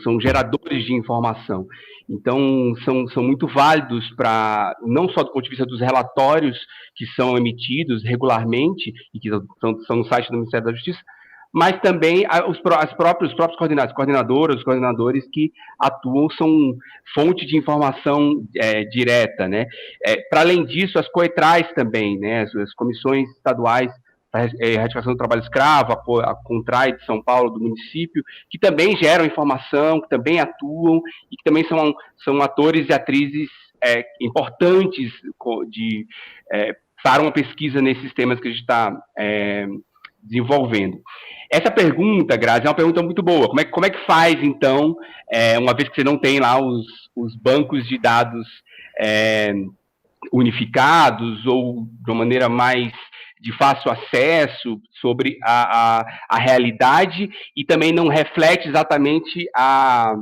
São geradores de informação. Então, são muito válidos não só do ponto de vista dos relatórios que são emitidos regularmente e que são no site do Ministério da Justiça, mas também os próprios coordenadoras, os coordenadores que atuam são fonte de informação direta, né? Para além disso, as COETRAs também, né? As comissões estaduais para erradicação do trabalho escravo, a CONTRAI de São Paulo, do município, que também geram informação, que também atuam e que também são atores e atrizes importantes para uma pesquisa nesses temas que a gente está desenvolvendo. Essa pergunta, Grazi, é uma pergunta muito boa. Como é que faz, então, uma vez que você não tem lá os bancos de dados unificados ou de uma maneira mais de fácil acesso sobre a realidade e também não reflete exatamente a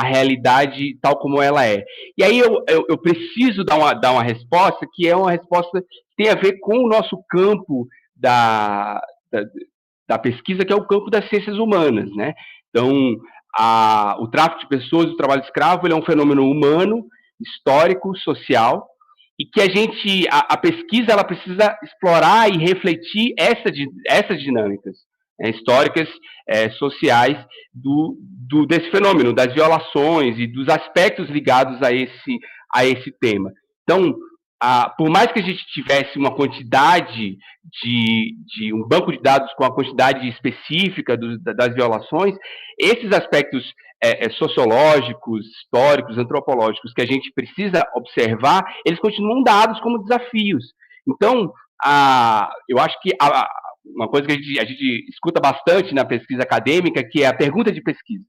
realidade tal como ela é. E aí eu preciso dar uma resposta que é uma resposta que tem a ver com o nosso campo da pesquisa, que é o campo das ciências humanas, né? Então, o tráfico de pessoas e o trabalho escravo, ele é um fenômeno humano, histórico, social, e que a pesquisa, ela precisa explorar e refletir essas dinâmicas históricas, sociais desse fenômeno, das violações e dos aspectos ligados a esse tema. Então, por mais que a gente tivesse uma quantidade de um banco de dados com a quantidade específica das violações, esses aspectos sociológicos, históricos, antropológicos que a gente precisa observar, eles continuam dados como desafios. Então, eu acho que uma coisa que a gente escuta bastante na pesquisa acadêmica, que é a pergunta de pesquisa.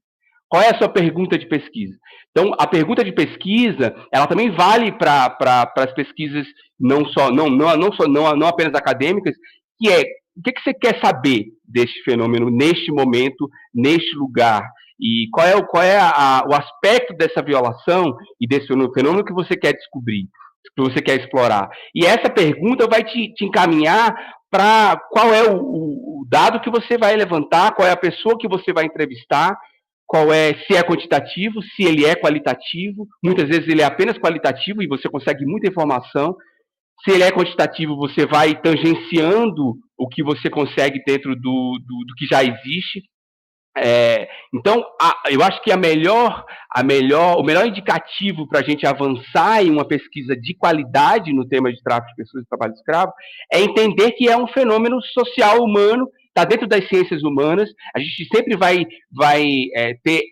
Qual é a sua pergunta de pesquisa? Então, a pergunta de pesquisa, ela também vale para as pesquisas não apenas acadêmicas, que é o que você quer saber deste fenômeno neste momento, neste lugar, e qual é o aspecto dessa violação e desse fenômeno que você quer descobrir. que você quer explorar. E essa pergunta vai te encaminhar para qual é o dado que você vai levantar, qual é a pessoa que você vai entrevistar, se é quantitativo, se ele é qualitativo. Muitas vezes ele é apenas qualitativo e você consegue muita informação. Se ele é quantitativo, você vai tangenciando o que você consegue dentro do que já existe. Então, eu acho que o melhor indicativo para a gente avançar em uma pesquisa de qualidade no tema de tráfico de pessoas e trabalho escravo é entender que é um fenômeno social humano, está dentro das ciências humanas. A gente sempre vai ter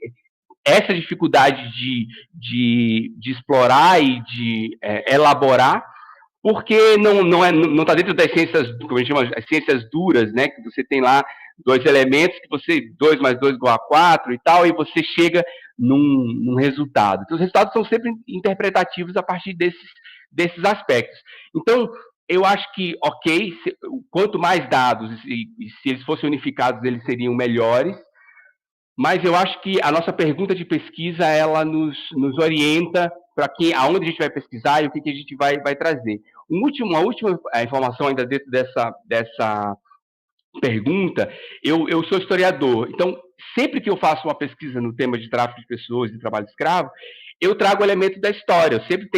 essa dificuldade de explorar e de elaborar, porque não está dentro das ciências, como a gente chama, as ciências duras, né? Que você tem lá 2 elementos, que 2 mais 2 igual a 4 e tal, e você chega num resultado. Então, os resultados são sempre interpretativos a partir desses aspectos. Então, eu acho que, quanto mais dados, e se eles fossem unificados, eles seriam melhores, mas eu acho que a nossa pergunta de pesquisa, ela nos orienta para aonde a gente vai pesquisar e o que a gente vai trazer. Uma última informação ainda dentro dessa pergunta, eu sou historiador, então sempre que eu faço uma pesquisa no tema de tráfico de pessoas e trabalho escravo, eu trago elementos da história. Eu sempre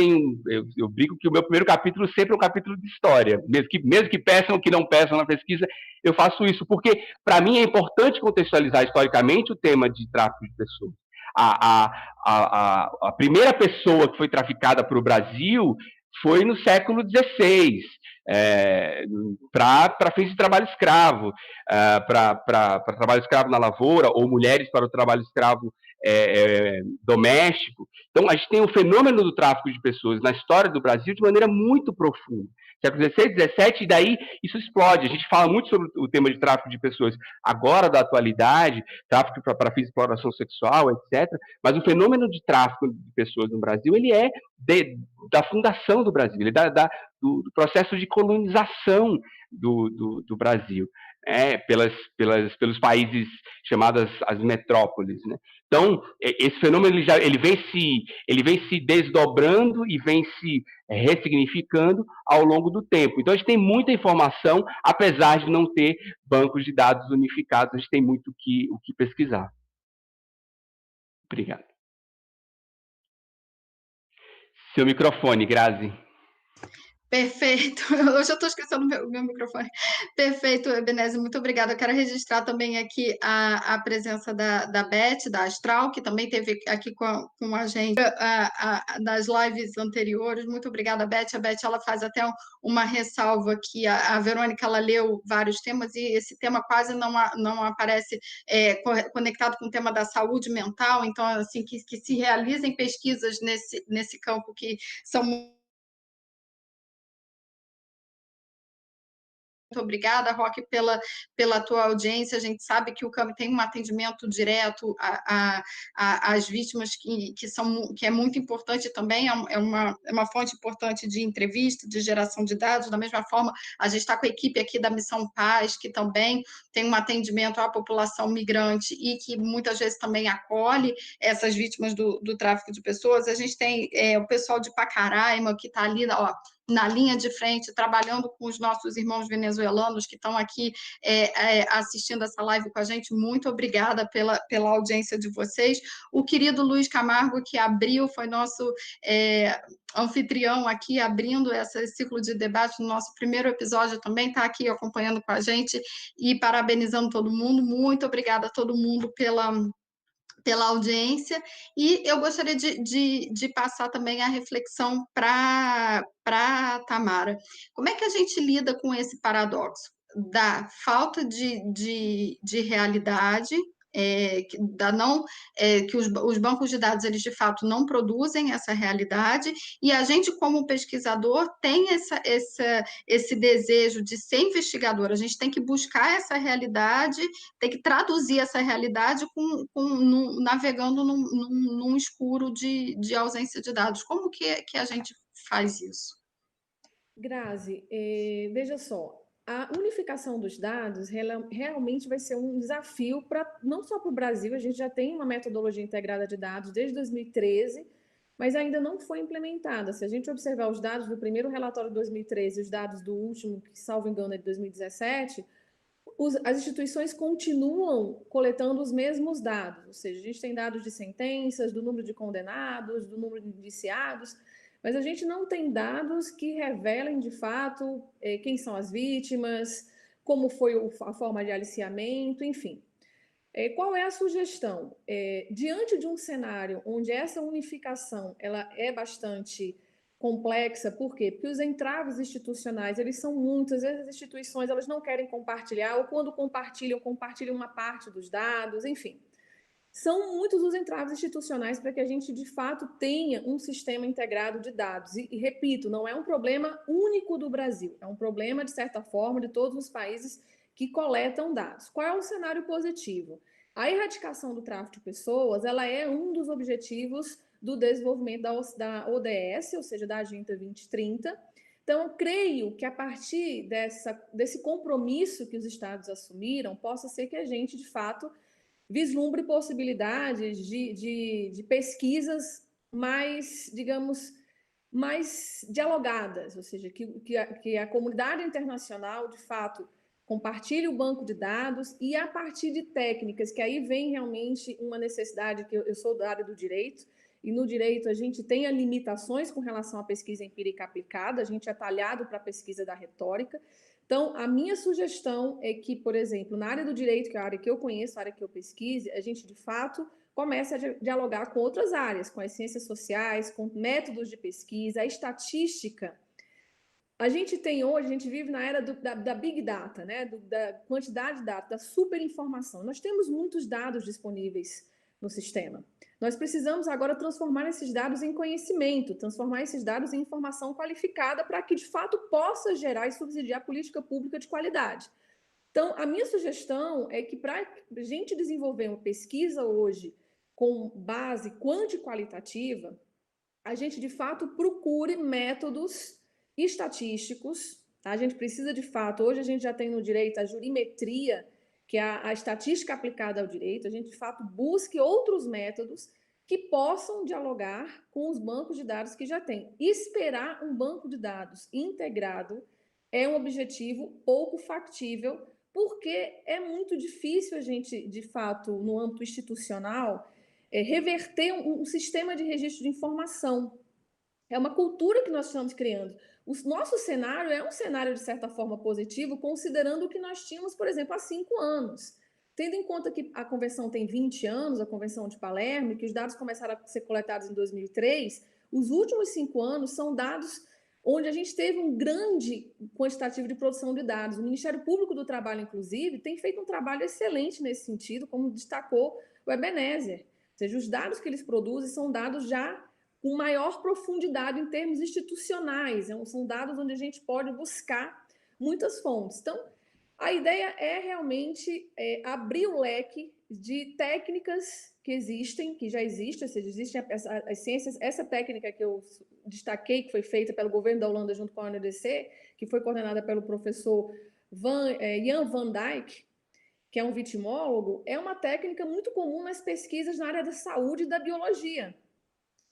eu brinco que o meu primeiro capítulo sempre é um capítulo de história, mesmo que peçam ou que não peçam na pesquisa, eu faço isso, porque para mim é importante contextualizar historicamente o tema de tráfico de pessoas. A primeira pessoa que foi traficada para o Brasil foi no século XVI, para fins de trabalho escravo, para trabalho escravo na lavoura, ou mulheres para o trabalho escravo doméstico. Então, a gente tem o fenômeno do tráfico de pessoas na história do Brasil de maneira muito profunda. Século XVI, XVII, e daí isso explode. A gente fala muito sobre o tema de tráfico de pessoas agora, da atualidade, tráfico para fins de exploração sexual, etc. Mas o fenômeno de tráfico de pessoas no Brasil, ele é da fundação do Brasil, ele é do processo de colonização do Brasil, pelos países chamados as metrópoles, né? Então, esse fenômeno ele vem se desdobrando e vem se ressignificando ao longo do tempo. Então, a gente tem muita informação, apesar de não ter bancos de dados unificados, a gente tem muito o que pesquisar. Obrigado. Seu microfone, Grazi. Perfeito. Hoje eu estou esquecendo o meu microfone. Perfeito, Ebenezer, muito obrigada. Eu quero registrar também aqui a presença da Beth, da Astral, que também esteve aqui com a gente das lives anteriores. Muito obrigada, Beth. A Beth ela faz até uma ressalva que a Verônica ela leu vários temas e esse tema quase não aparece conectado com o tema da saúde mental. Então, assim, que se realizem pesquisas nesse campo que são muito obrigada, Roque, pela tua audiência. A gente sabe que o CAMI tem um atendimento direto às vítimas, que é muito importante também, é uma fonte importante de entrevista, de geração de dados. Da mesma forma, a gente está com a equipe aqui da Missão Paz, que também tem um atendimento à população migrante e que muitas vezes também acolhe essas vítimas do tráfico de pessoas. A gente tem o pessoal de Pacaraima, que está ali, na linha de frente, trabalhando com os nossos irmãos venezuelanos que estão aqui assistindo essa live com a gente. Muito obrigada pela audiência de vocês. O querido Luiz Camargo, que foi nosso anfitrião aqui, abrindo esse ciclo de debate no nosso primeiro episódio, também está aqui acompanhando com a gente e parabenizando todo mundo. Muito obrigada a todo mundo pela audiência, e eu gostaria de passar também a reflexão para Tamara. Como é que a gente lida com esse paradoxo da falta de realidade, que os bancos de dados, eles de fato não produzem essa realidade, e a gente, como pesquisador, tem esse desejo de ser investigador, a gente tem que buscar essa realidade, tem que traduzir essa realidade navegando num escuro de ausência de dados. Como que a gente faz isso? Grazi, veja só, a unificação dos dados realmente vai ser um desafio não só para o Brasil. A gente já tem uma metodologia integrada de dados desde 2013, mas ainda não foi implementada. Se a gente observar os dados do primeiro relatório de 2013 e os dados do último, que, salvo engano, é de 2017, as instituições continuam coletando os mesmos dados, ou seja, a gente tem dados de sentenças, do número de condenados, do número de indiciados, mas a gente não tem dados que revelem, de fato, quem são as vítimas, como foi a forma de aliciamento, enfim. Qual é a sugestão? Diante de um cenário onde essa unificação ela é bastante complexa, por quê? Porque os entraves institucionais, eles são muitos, às vezes as instituições elas não querem compartilhar, ou quando compartilham uma parte dos dados, enfim. São muitos os entraves institucionais para que a gente, de fato, tenha um sistema integrado de dados. E repito, não é um problema único do Brasil, é um problema, de certa forma, de todos os países que coletam dados. Qual é o cenário positivo? A erradicação do tráfico de pessoas, ela é um dos objetivos do desenvolvimento da ODS, ou seja, da Agenda 2030. Então, eu creio que a partir desse compromisso que os estados assumiram, possa ser que a gente, de fato, vislumbre possibilidades de pesquisas mais, digamos, mais dialogadas, ou seja, que a comunidade internacional, de fato, compartilhe o banco de dados e a partir de técnicas, que aí vem realmente uma necessidade, que eu sou da área do direito, e no direito a gente tem limitações com relação à pesquisa empírica aplicada, a gente é talhado para a pesquisa da retórica. Então, a minha sugestão é que, por exemplo, na área do direito, que é a área que eu conheço, a área que eu pesquise, a gente, de fato, comece a dialogar com outras áreas, com as ciências sociais, com métodos de pesquisa, a estatística. A gente tem hoje, a gente vive na era da Big Data, né? Da quantidade de dados, da superinformação. Nós temos muitos dados disponíveis no sistema. Nós precisamos agora transformar esses dados em conhecimento, transformar esses dados em informação qualificada para que, de fato, possa gerar e subsidiar política pública de qualidade. Então, a minha sugestão é que para a gente desenvolver uma pesquisa hoje com base quanti-qualitativa, a gente, de fato, procure métodos estatísticos. Tá? A gente precisa, de fato, hoje a gente já tem no direito a jurimetria, que é a estatística aplicada ao direito, a gente, de fato, busque outros métodos que possam dialogar com os bancos de dados que já tem. Esperar um banco de dados integrado é um objetivo pouco factível, porque é muito difícil a gente, de fato, no âmbito institucional, reverter um sistema de registro de informação. É uma cultura que nós estamos criando. O nosso cenário é um cenário, de certa forma, positivo, considerando o que nós tínhamos, por exemplo, há 5 anos. Tendo em conta que a convenção tem 20 anos, a convenção de Palermo, e que os dados começaram a ser coletados em 2003, os últimos 5 anos são dados onde a gente teve um grande quantitativo de produção de dados. O Ministério Público do Trabalho, inclusive, tem feito um trabalho excelente nesse sentido, como destacou o Ebenezer. Ou seja, os dados que eles produzem são dados já com maior profundidade em termos institucionais, são dados onde a gente pode buscar muitas fontes. Então, a ideia é realmente abrir o leque de técnicas que existem, que já existem, ou seja, existem as ciências, essa técnica que eu destaquei, que foi feita pelo governo da Holanda junto com a UNODC, que foi coordenada pelo professor Jan van Dijk, que é um vitimólogo, é uma técnica muito comum nas pesquisas na área da saúde e da biologia,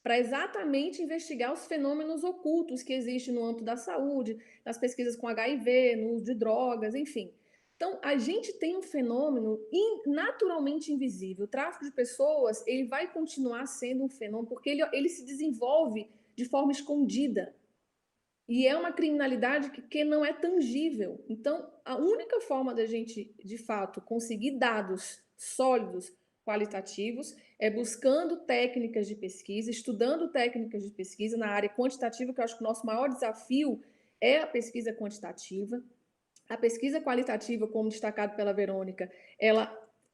para exatamente investigar os fenômenos ocultos que existem no âmbito da saúde, nas pesquisas com HIV, no uso de drogas, enfim. Então, a gente tem um fenômeno naturalmente invisível. O tráfico de pessoas, ele vai continuar sendo um fenômeno, porque ele se desenvolve de forma escondida. E é uma criminalidade que não é tangível. Então, a única forma da gente, de fato, conseguir dados sólidos, qualitativos, é buscando técnicas de pesquisa, estudando técnicas de pesquisa na área quantitativa, que eu acho que o nosso maior desafio é a pesquisa quantitativa. A pesquisa qualitativa, como destacado pela Verônica, ela,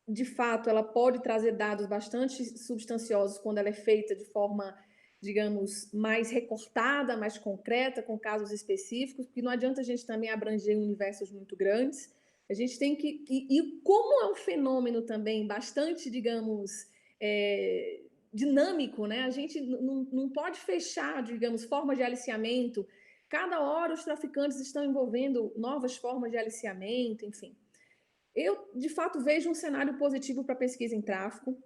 de fato, ela pode trazer dados bastante substanciosos quando ela é feita de forma, digamos, mais recortada, mais concreta, com casos específicos, porque não adianta a gente também abranger universos muito grandes. A gente tem que... E como é um fenômeno também bastante, digamos, dinâmico, né? A gente não pode fechar, digamos, formas de aliciamento. Cada hora os traficantes estão envolvendo novas formas de aliciamento, enfim. Eu, de fato, vejo um cenário positivo para a pesquisa em tráfico,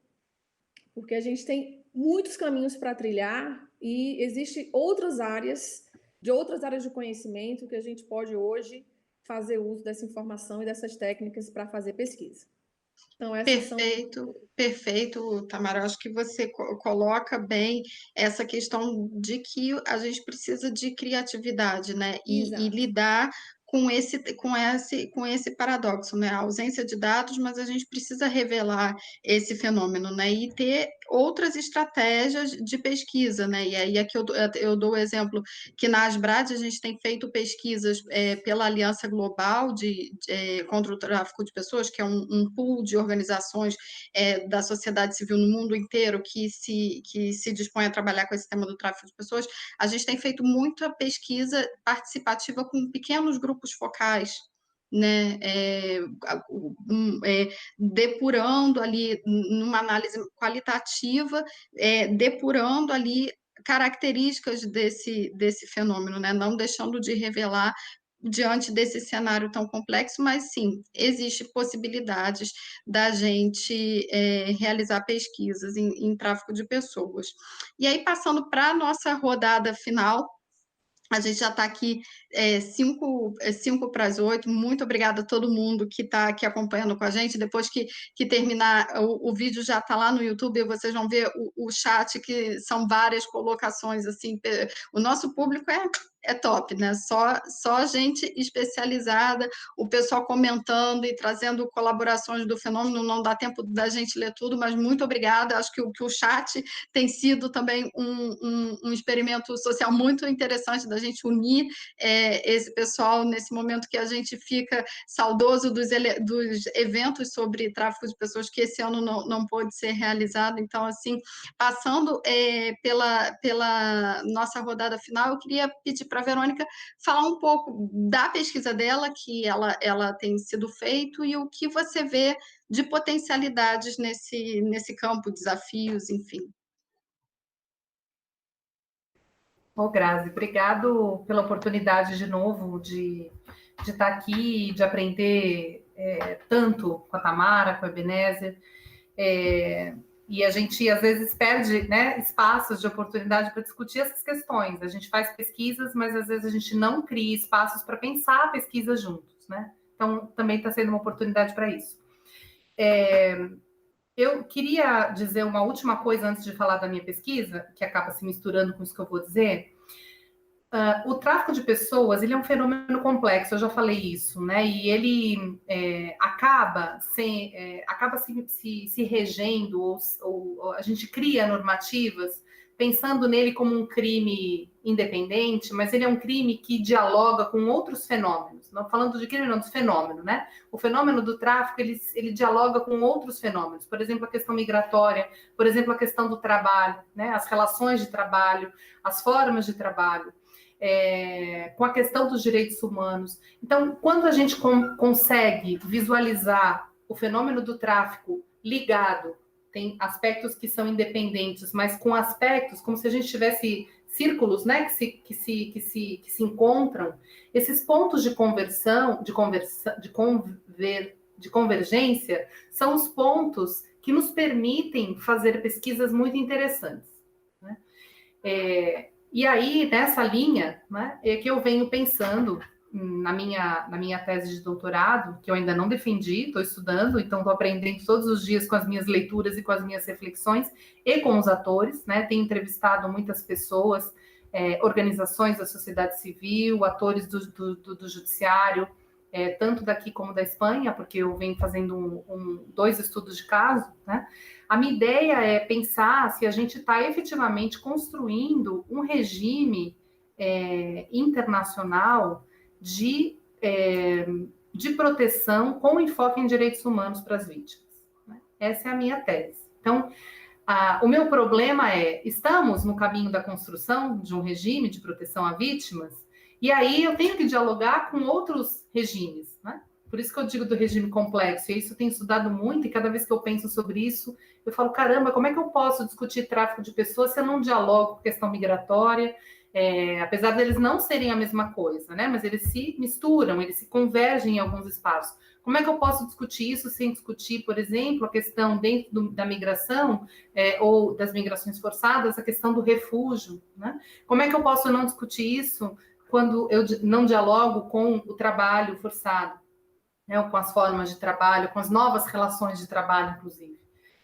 porque a gente tem muitos caminhos para trilhar e existem outras áreas de conhecimento que a gente pode hoje fazer uso dessa informação e dessas técnicas para fazer pesquisa. Então, essas são... Perfeito, Tamara. Eu acho que você coloca bem essa questão de que a gente precisa de criatividade, né? E lidar com esse paradoxo, né? A ausência de dados, mas a gente precisa revelar esse fenômeno, né? E ter outras estratégias de pesquisa, né? E aí aqui eu dou o exemplo que na Asbrad a gente tem feito pesquisas pela Aliança Global contra o Tráfico de Pessoas, que é um pool de organizações da sociedade civil no mundo inteiro que se dispõe a trabalhar com esse tema do tráfico de pessoas. A gente tem feito muita pesquisa participativa com pequenos grupos focais, né, depurando ali, numa análise qualitativa, depurando ali características desse fenômeno, né, não deixando de revelar diante desse cenário tão complexo, mas sim, existe possibilidades da gente realizar pesquisas em tráfico de pessoas. E aí, passando para a nossa rodada final, a gente já está aqui 5 para as 8. Muito obrigada a todo mundo que está aqui acompanhando com a gente. Depois que terminar, o vídeo já está lá no YouTube, vocês vão ver o chat, que são várias colocações. Assim, o nosso público é top, né? Só gente especializada, o pessoal comentando e trazendo colaborações do fenômeno. Não dá tempo da gente ler tudo, mas muito obrigada. Acho que o chat tem sido também um experimento social muito interessante da gente unir esse pessoal nesse momento que a gente fica saudoso dos eventos sobre tráfico de pessoas, que esse ano não pôde ser realizado. Então, assim, passando pela nossa rodada final, eu queria pedir para a Verônica falar um pouco da pesquisa dela, que ela tem sido feito, e o que você vê de potencialidades nesse campo, desafios, enfim. Grazi, obrigado pela oportunidade de novo de estar aqui, de aprender tanto com a Tamara, com a Ebenezer, e a gente às vezes perde, né, espaços de oportunidade para discutir essas questões. A gente faz pesquisas, mas às vezes a gente não cria espaços para pensar a pesquisa juntos, né? Então também está sendo uma oportunidade para isso. Eu queria dizer uma última coisa antes de falar da minha pesquisa, que acaba se misturando com isso que eu vou dizer. O tráfico de pessoas, ele é um fenômeno complexo, eu já falei isso, né? E ele acaba se regendo, ou a gente cria normativas pensando nele como um crime independente, mas ele é um crime que dialoga com outros fenômenos. Não falando de crime, não, de fenômeno, né? O fenômeno do tráfico, ele dialoga com outros fenômenos. Por exemplo, a questão migratória, por exemplo, a questão do trabalho, né? As relações de trabalho, as formas de trabalho, com a questão dos direitos humanos. Então, quando a gente consegue visualizar o fenômeno do tráfico ligado, tem aspectos que são independentes, mas com aspectos como se a gente tivesse círculos, né, que se encontram, esses pontos de convergência são os pontos que nos permitem fazer pesquisas muito interessantes, né? E aí, nessa linha, né, é que eu venho pensando na minha tese de doutorado, que eu ainda não defendi, estou estudando, então estou aprendendo todos os dias com as minhas leituras e com as minhas reflexões, e com os atores, né? Tenho entrevistado muitas pessoas, organizações da sociedade civil, atores do judiciário, tanto daqui como da Espanha, porque eu venho fazendo 2 estudos de caso, né? A minha ideia é pensar se a gente está efetivamente construindo um regime internacional de proteção com enfoque em direitos humanos para as vítimas, né? Essa é a minha tese. Então, o meu problema estamos no caminho da construção de um regime de proteção a vítimas, e aí eu tenho que dialogar com outros regimes, né? Por isso que eu digo do regime complexo, e isso eu tenho estudado muito, e cada vez que eu penso sobre isso, eu falo, caramba, como é que eu posso discutir tráfico de pessoas se eu não dialogo com questão migratória, apesar deles não serem a mesma coisa, né? Mas eles se misturam, eles se convergem em alguns espaços. Como é que eu posso discutir isso sem discutir, por exemplo, a questão dentro da migração, ou das migrações forçadas, a questão do refúgio, né? Como é que eu posso não discutir isso quando eu não dialogo com o trabalho forçado, né? Ou com as formas de trabalho, com as novas relações de trabalho, inclusive?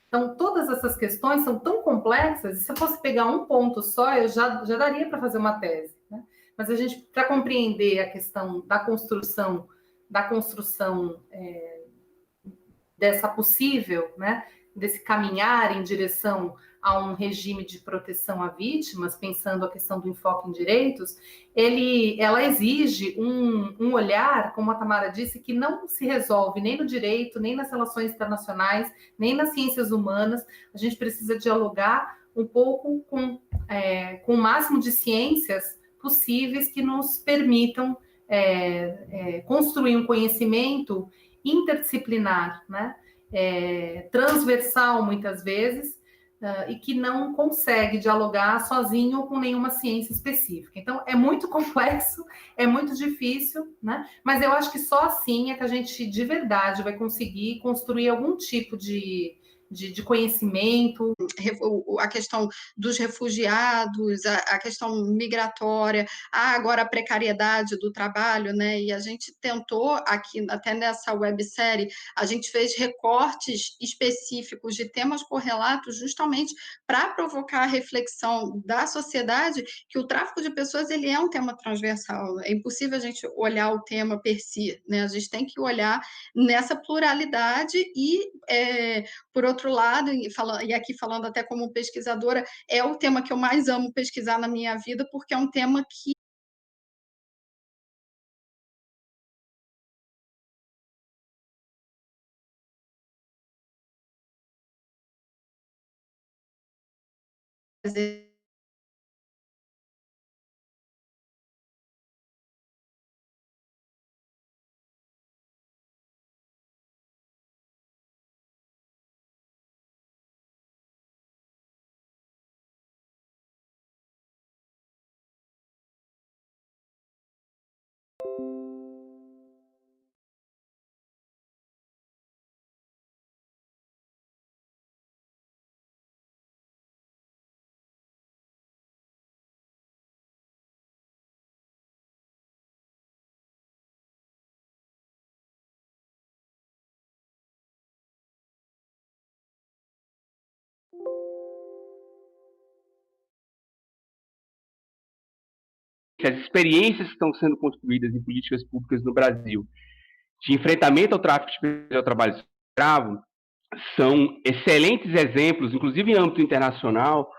Então, todas essas questões são tão complexas, e se eu fosse pegar um ponto só, eu já daria para fazer uma tese, né? Mas a gente, para compreender a questão da construção dessa possível, né, desse caminhar em direção a um regime de proteção a vítimas, pensando a questão do enfoque em direitos, ela exige um olhar, como a Tamara disse, que não se resolve nem no direito, nem nas relações internacionais, nem nas ciências humanas. A gente precisa dialogar um pouco com o máximo de ciências possíveis que nos permitam construir um conhecimento interdisciplinar, né? Transversal muitas vezes, e que não consegue dialogar sozinho com nenhuma ciência específica. Então, é muito complexo, é muito difícil, né? Mas eu acho que só assim é que a gente, de verdade, vai conseguir construir algum tipo de conhecimento. A questão dos refugiados, a questão migratória, agora a precariedade do trabalho, né? E a gente tentou aqui, até nessa websérie, a gente fez recortes específicos de temas correlatos justamente para provocar a reflexão da sociedade que o tráfico de pessoas ele é um tema transversal. É impossível a gente olhar o tema per si, né? A gente tem que olhar nessa pluralidade e por outro lado, e aqui falando até como pesquisadora, é o tema que eu mais amo pesquisar na minha vida, porque é um tema que as experiências que estão sendo construídas em políticas públicas no Brasil de enfrentamento ao tráfico de pessoas e ao trabalho escravo são excelentes exemplos, inclusive em âmbito internacional,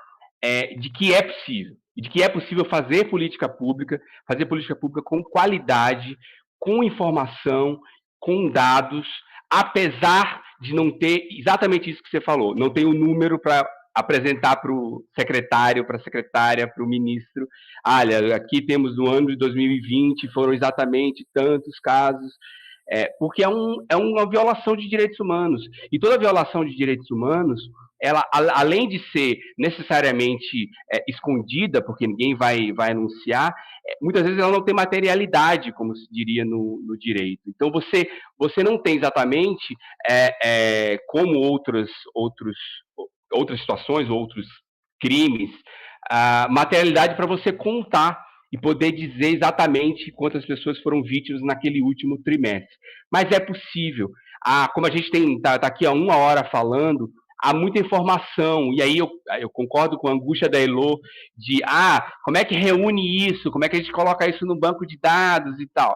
de que é possível. E de que é possível fazer política pública com qualidade, com informação, com dados, apesar de não ter exatamente isso que você falou, não tem o número para apresentar para o secretário, para a secretária, para o ministro. Olha, aqui temos no ano de 2020, foram exatamente tantos casos, porque é uma violação de direitos humanos. E toda violação de direitos humanos, ela, além de ser necessariamente escondida, porque ninguém vai anunciar, muitas vezes ela não tem materialidade, como se diria no direito. Então, você não tem exatamente como outras situações, outros crimes, a materialidade para você contar e poder dizer exatamente quantas pessoas foram vítimas naquele último trimestre. Mas é possível. Como a gente está aqui há 1 hora falando, há muita informação, e aí eu concordo com a angústia da Elo de, como é que reúne isso, como é que a gente coloca isso no banco de dados e tal.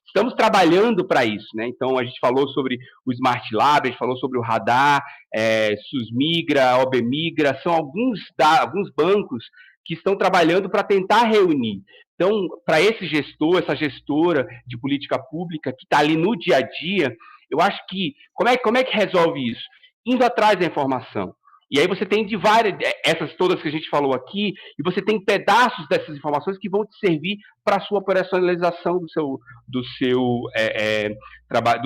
Estamos trabalhando para isso, né? Então, a gente falou sobre o Smart Lab, a gente falou sobre o Radar, SUSMigra, OBMigra, são alguns bancos que estão trabalhando para tentar reunir. Então, para esse gestor, essa gestora de política pública que está ali no dia a dia, eu acho que, como é que resolve isso? Indo atrás da informação. E aí você tem de várias, essas todas que a gente falou aqui, e você tem pedaços dessas informações que vão te servir para a sua operacionalização do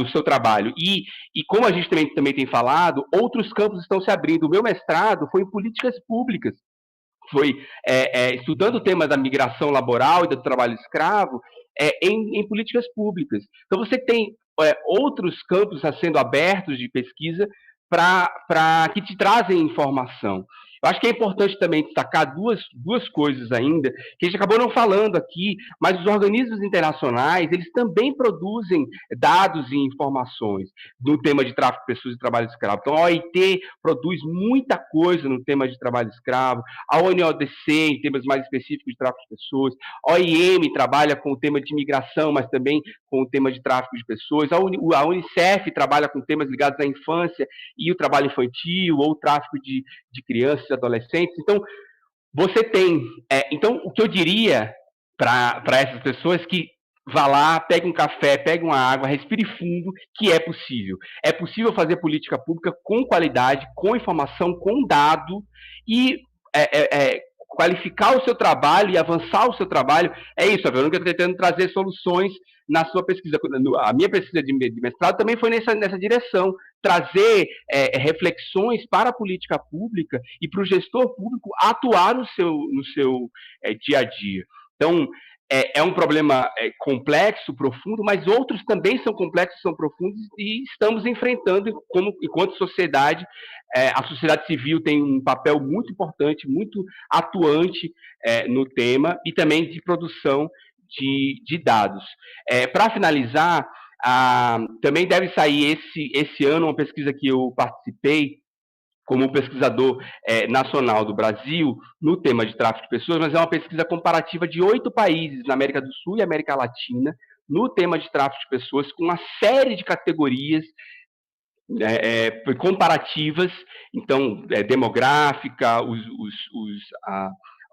seu trabalho. E como a gente também tem falado, outros campos estão se abrindo. O meu mestrado foi em políticas públicas, foi estudando o tema da migração laboral e do trabalho escravo em políticas públicas. Então você tem outros campos sendo abertos de pesquisa que te trazem informação. Eu acho que é importante também destacar duas coisas ainda, que a gente acabou não falando aqui, mas os organismos internacionais, eles também produzem dados e informações no tema de tráfico de pessoas e trabalho escravo. Então, a OIT produz muita coisa no tema de trabalho escravo, a ONU-ODC em temas mais específicos de tráfico de pessoas, a OIM trabalha com o tema de imigração, mas também com o tema de tráfico de pessoas, a Unicef trabalha com temas ligados à infância e o trabalho infantil, ou o tráfico de crianças e adolescentes. Então, você tem... então, o que eu diria para essas pessoas é que vá lá, pegue um café, pegue uma água, respire fundo, que é possível. É possível fazer política pública com qualidade, com informação, com dado, e qualificar o seu trabalho e avançar o seu trabalho. É isso, a Verônica está tentando trazer soluções na sua pesquisa. A minha pesquisa de mestrado também foi nessa direção, trazer reflexões para a política pública e para o gestor público atuar no seu dia a dia. Então, é um problema complexo, profundo, mas outros também são complexos, são profundos, e estamos enfrentando, enquanto sociedade. A sociedade civil tem um papel muito importante, muito atuante no tema, e também de produção de dados. Para finalizar, também deve sair esse ano uma pesquisa que eu participei como pesquisador nacional do Brasil no tema de tráfico de pessoas, mas é uma pesquisa comparativa de 8 países na América do Sul e América Latina no tema de tráfico de pessoas, com uma série de categorias comparativas, então, demográfica,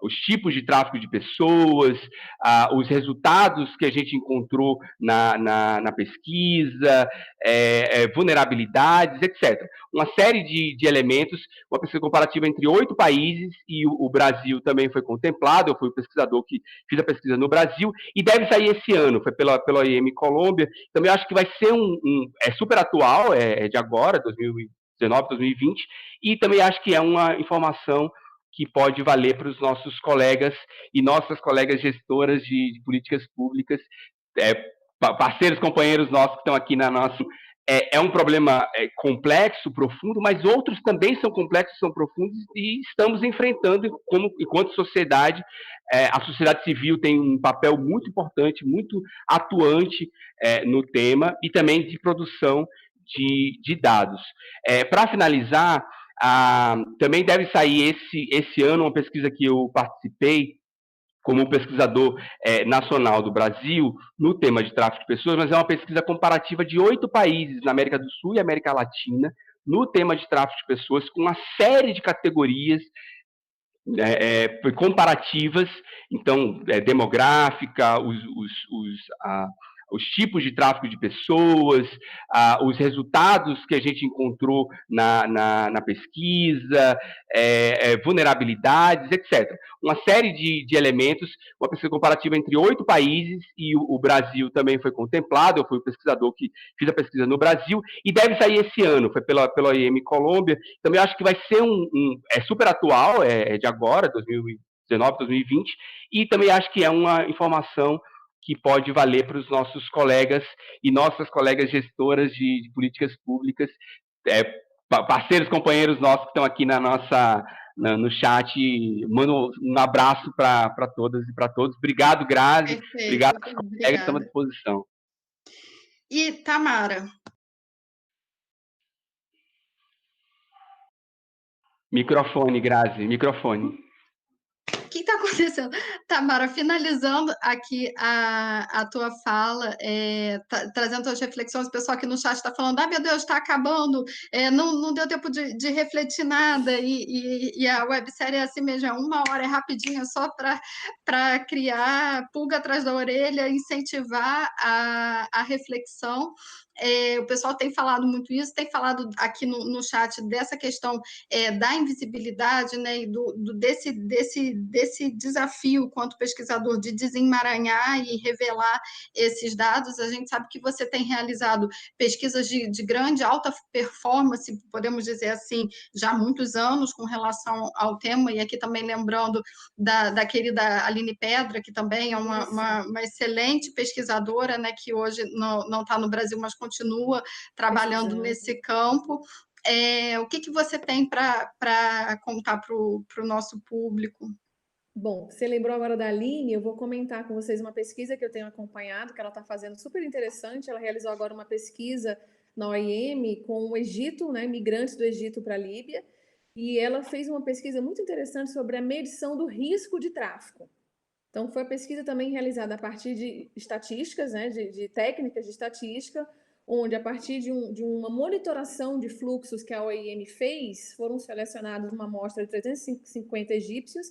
os tipos de tráfico de pessoas, os resultados que a gente encontrou na pesquisa, vulnerabilidades, etc. Uma série de elementos, uma pesquisa comparativa entre 8 países, e o Brasil também foi contemplado. Eu fui o pesquisador que fiz a pesquisa no Brasil, e deve sair esse ano, foi pela OIM Colômbia. Também acho que vai ser super atual, de agora, 2019, 2020, e também acho que é uma informação que pode valer para os nossos colegas e nossas colegas gestoras de políticas públicas, parceiros, companheiros nossos que estão aqui na nossa... É um problema complexo, profundo, mas outros também são complexos, são profundos, e estamos enfrentando, enquanto sociedade. A sociedade civil tem um papel muito importante, muito atuante no tema, e também de produção de dados. Para finalizar, também deve sair esse ano uma pesquisa que eu participei como pesquisador nacional do Brasil no tema de tráfico de pessoas, mas é uma pesquisa comparativa de 8 países na América do Sul e América Latina no tema de tráfico de pessoas, com uma série de categorias comparativas, então, demográfica, os tipos de tráfico de pessoas, os resultados que a gente encontrou na pesquisa, vulnerabilidades, etc. Uma série de elementos, uma pesquisa comparativa entre 8 países, e o Brasil também foi contemplado. Eu fui o pesquisador que fiz a pesquisa no Brasil, e deve sair esse ano, foi pela OIM Colômbia. Também acho que vai ser super atual, de agora, 2019, 2020, e também acho que é uma informação que pode valer para os nossos colegas e nossas colegas gestoras de políticas públicas, parceiros, companheiros nossos que estão aqui no chat. Mando um abraço para todas e para todos. Obrigado, Grazi. Perfeito. Obrigado aos colegas, estamos à disposição. E, Tamara? Microfone, Grazi, microfone. O que está acontecendo? Tamara, finalizando aqui a tua fala, trazendo tuas reflexões, o pessoal aqui no chat está falando: meu Deus, está acabando, não deu tempo de refletir nada, e a websérie é assim mesmo, é 1 hora, é rapidinho, só para criar pulga atrás da orelha, incentivar a reflexão. O pessoal tem falado muito isso, tem falado aqui no chat dessa questão da invisibilidade, né, e desse desafio quanto pesquisador de desemaranhar e revelar esses dados. A gente sabe que você tem realizado pesquisas de grande, alta performance, podemos dizer assim, já há muitos anos com relação ao tema, e aqui também lembrando da querida Aline Pedra, que também é uma excelente pesquisadora, né, que hoje não está no Brasil, mas continua trabalhando nesse campo. O que você tem para contar para o nosso público? Bom, você lembrou agora da Aline, eu vou comentar com vocês uma pesquisa que eu tenho acompanhado, que ela está fazendo super interessante. Ela realizou agora uma pesquisa na OIM com o Egito, né, migrantes do Egito para a Líbia, e ela fez uma pesquisa muito interessante sobre a medição do risco de tráfico. Então, foi a pesquisa também realizada a partir de estatísticas, né, de técnicas de estatística, onde, a partir de uma monitoração de fluxos que a OIM fez, foram selecionados uma amostra de 350 egípcios,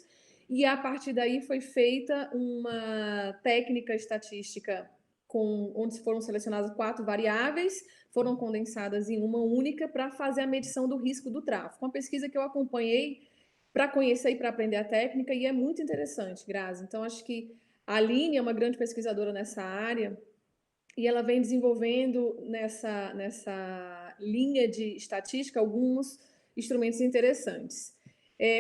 e a partir daí foi feita uma técnica estatística onde foram selecionadas 4 variáveis, foram condensadas em uma única para fazer a medição do risco do tráfico. Uma pesquisa que eu acompanhei para conhecer e para aprender a técnica, e é muito interessante, Grazi. Então, acho que a Aline é uma grande pesquisadora nessa área, e ela vem desenvolvendo nessa linha de estatística alguns instrumentos interessantes.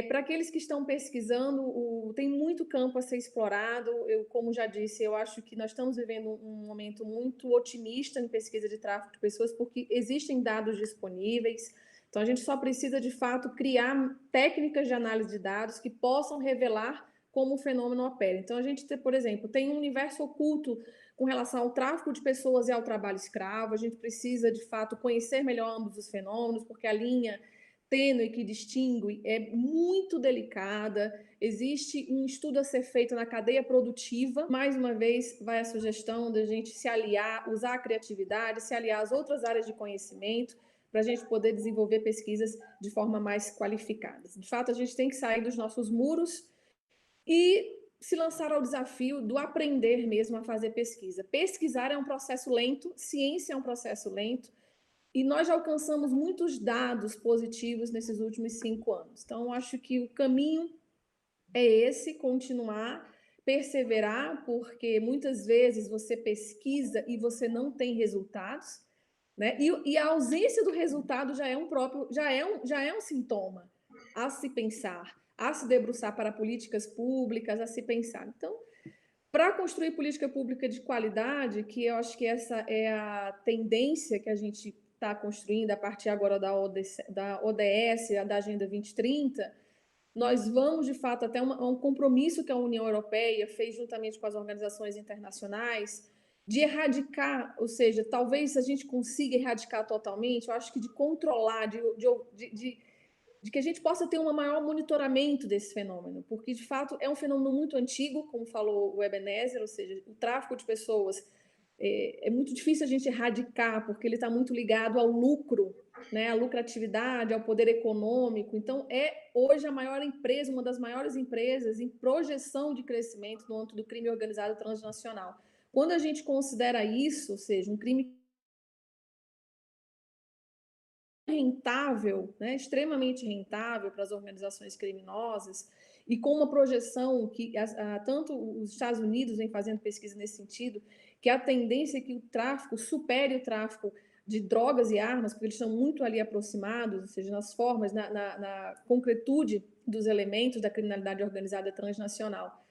Para aqueles que estão pesquisando, tem muito campo a ser explorado. Como já disse, eu acho que nós estamos vivendo um momento muito otimista em pesquisa de tráfico de pessoas, porque existem dados disponíveis. Então, a gente só precisa, de fato, criar técnicas de análise de dados que possam revelar como o fenômeno opera. Então, a gente, por exemplo, tem um universo oculto com relação ao tráfico de pessoas e ao trabalho escravo. A gente precisa, de fato, conhecer melhor ambos os fenômenos, porque a linha tênue que distingue é muito delicada. Existe um estudo a ser feito na cadeia produtiva. Mais uma vez, vai a sugestão da gente se aliar, usar a criatividade, se aliar às outras áreas de conhecimento, para a gente poder desenvolver pesquisas de forma mais qualificada. De fato, a gente tem que sair dos nossos muros e se lançar ao desafio do aprender mesmo a fazer pesquisa. Pesquisar é um processo lento, ciência é um processo lento, e nós já alcançamos muitos dados positivos nesses últimos 5 anos. Então, acho que o caminho é esse, continuar, perseverar, porque muitas vezes você pesquisa e você não tem resultados, né? E a ausência do resultado já é um sintoma a se pensar, a se debruçar para políticas públicas, a se pensar. Então, para construir política pública de qualidade, que eu acho que essa é a tendência que a gente está construindo a partir agora da ODS, da Agenda 2030, nós vamos, de fato, até um compromisso que a União Europeia fez juntamente com as organizações internacionais de erradicar, ou seja, talvez a gente consiga erradicar totalmente, eu acho que de controlar, de que a gente possa ter um maior monitoramento desse fenômeno, porque, de fato, é um fenômeno muito antigo, como falou o Ebenezer, ou seja, o tráfico de pessoas é muito difícil a gente erradicar, porque ele está muito ligado ao lucro, né, à lucratividade, ao poder econômico. Então, hoje a maior empresa, uma das maiores empresas em projeção de crescimento no âmbito do crime organizado transnacional. Quando a gente considera isso, ou seja, um crime rentável, né, extremamente rentável para as organizações criminosas, e com uma projeção que tanto os Estados Unidos vem fazendo pesquisa nesse sentido, que a tendência é que o tráfico supere o tráfico de drogas e armas, porque eles estão muito ali aproximados, ou seja, nas formas, na concretude dos elementos da criminalidade organizada transnacional.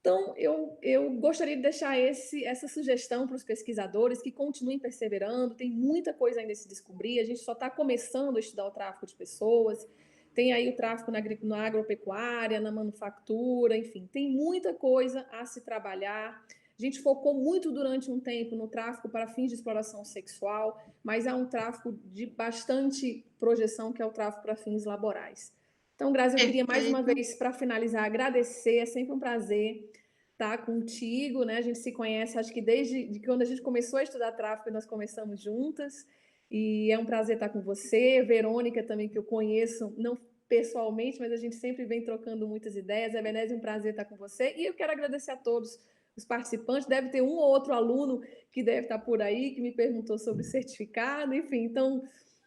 Então, eu gostaria de deixar essa sugestão para os pesquisadores que continuem perseverando. Tem muita coisa ainda a se descobrir, a gente só está começando a estudar o tráfico de pessoas, tem aí o tráfico na agropecuária, na manufatura, enfim, tem muita coisa a se trabalhar. A gente focou muito durante um tempo no tráfico para fins de exploração sexual, mas há um tráfico de bastante projeção, que é o tráfico para fins laborais. Então, Grazi, eu queria mais uma vez, para finalizar, agradecer, é sempre um prazer estar contigo, né? A gente se conhece, acho que desde quando a gente começou a estudar tráfico, nós começamos juntas, e é um prazer estar com você, Verônica também, que eu conheço, não pessoalmente, mas a gente sempre vem trocando muitas ideias. Ebenezer, um prazer estar com você, e eu quero agradecer a todos os participantes. Deve ter um ou outro aluno que deve estar por aí, que me perguntou sobre o certificado, enfim, então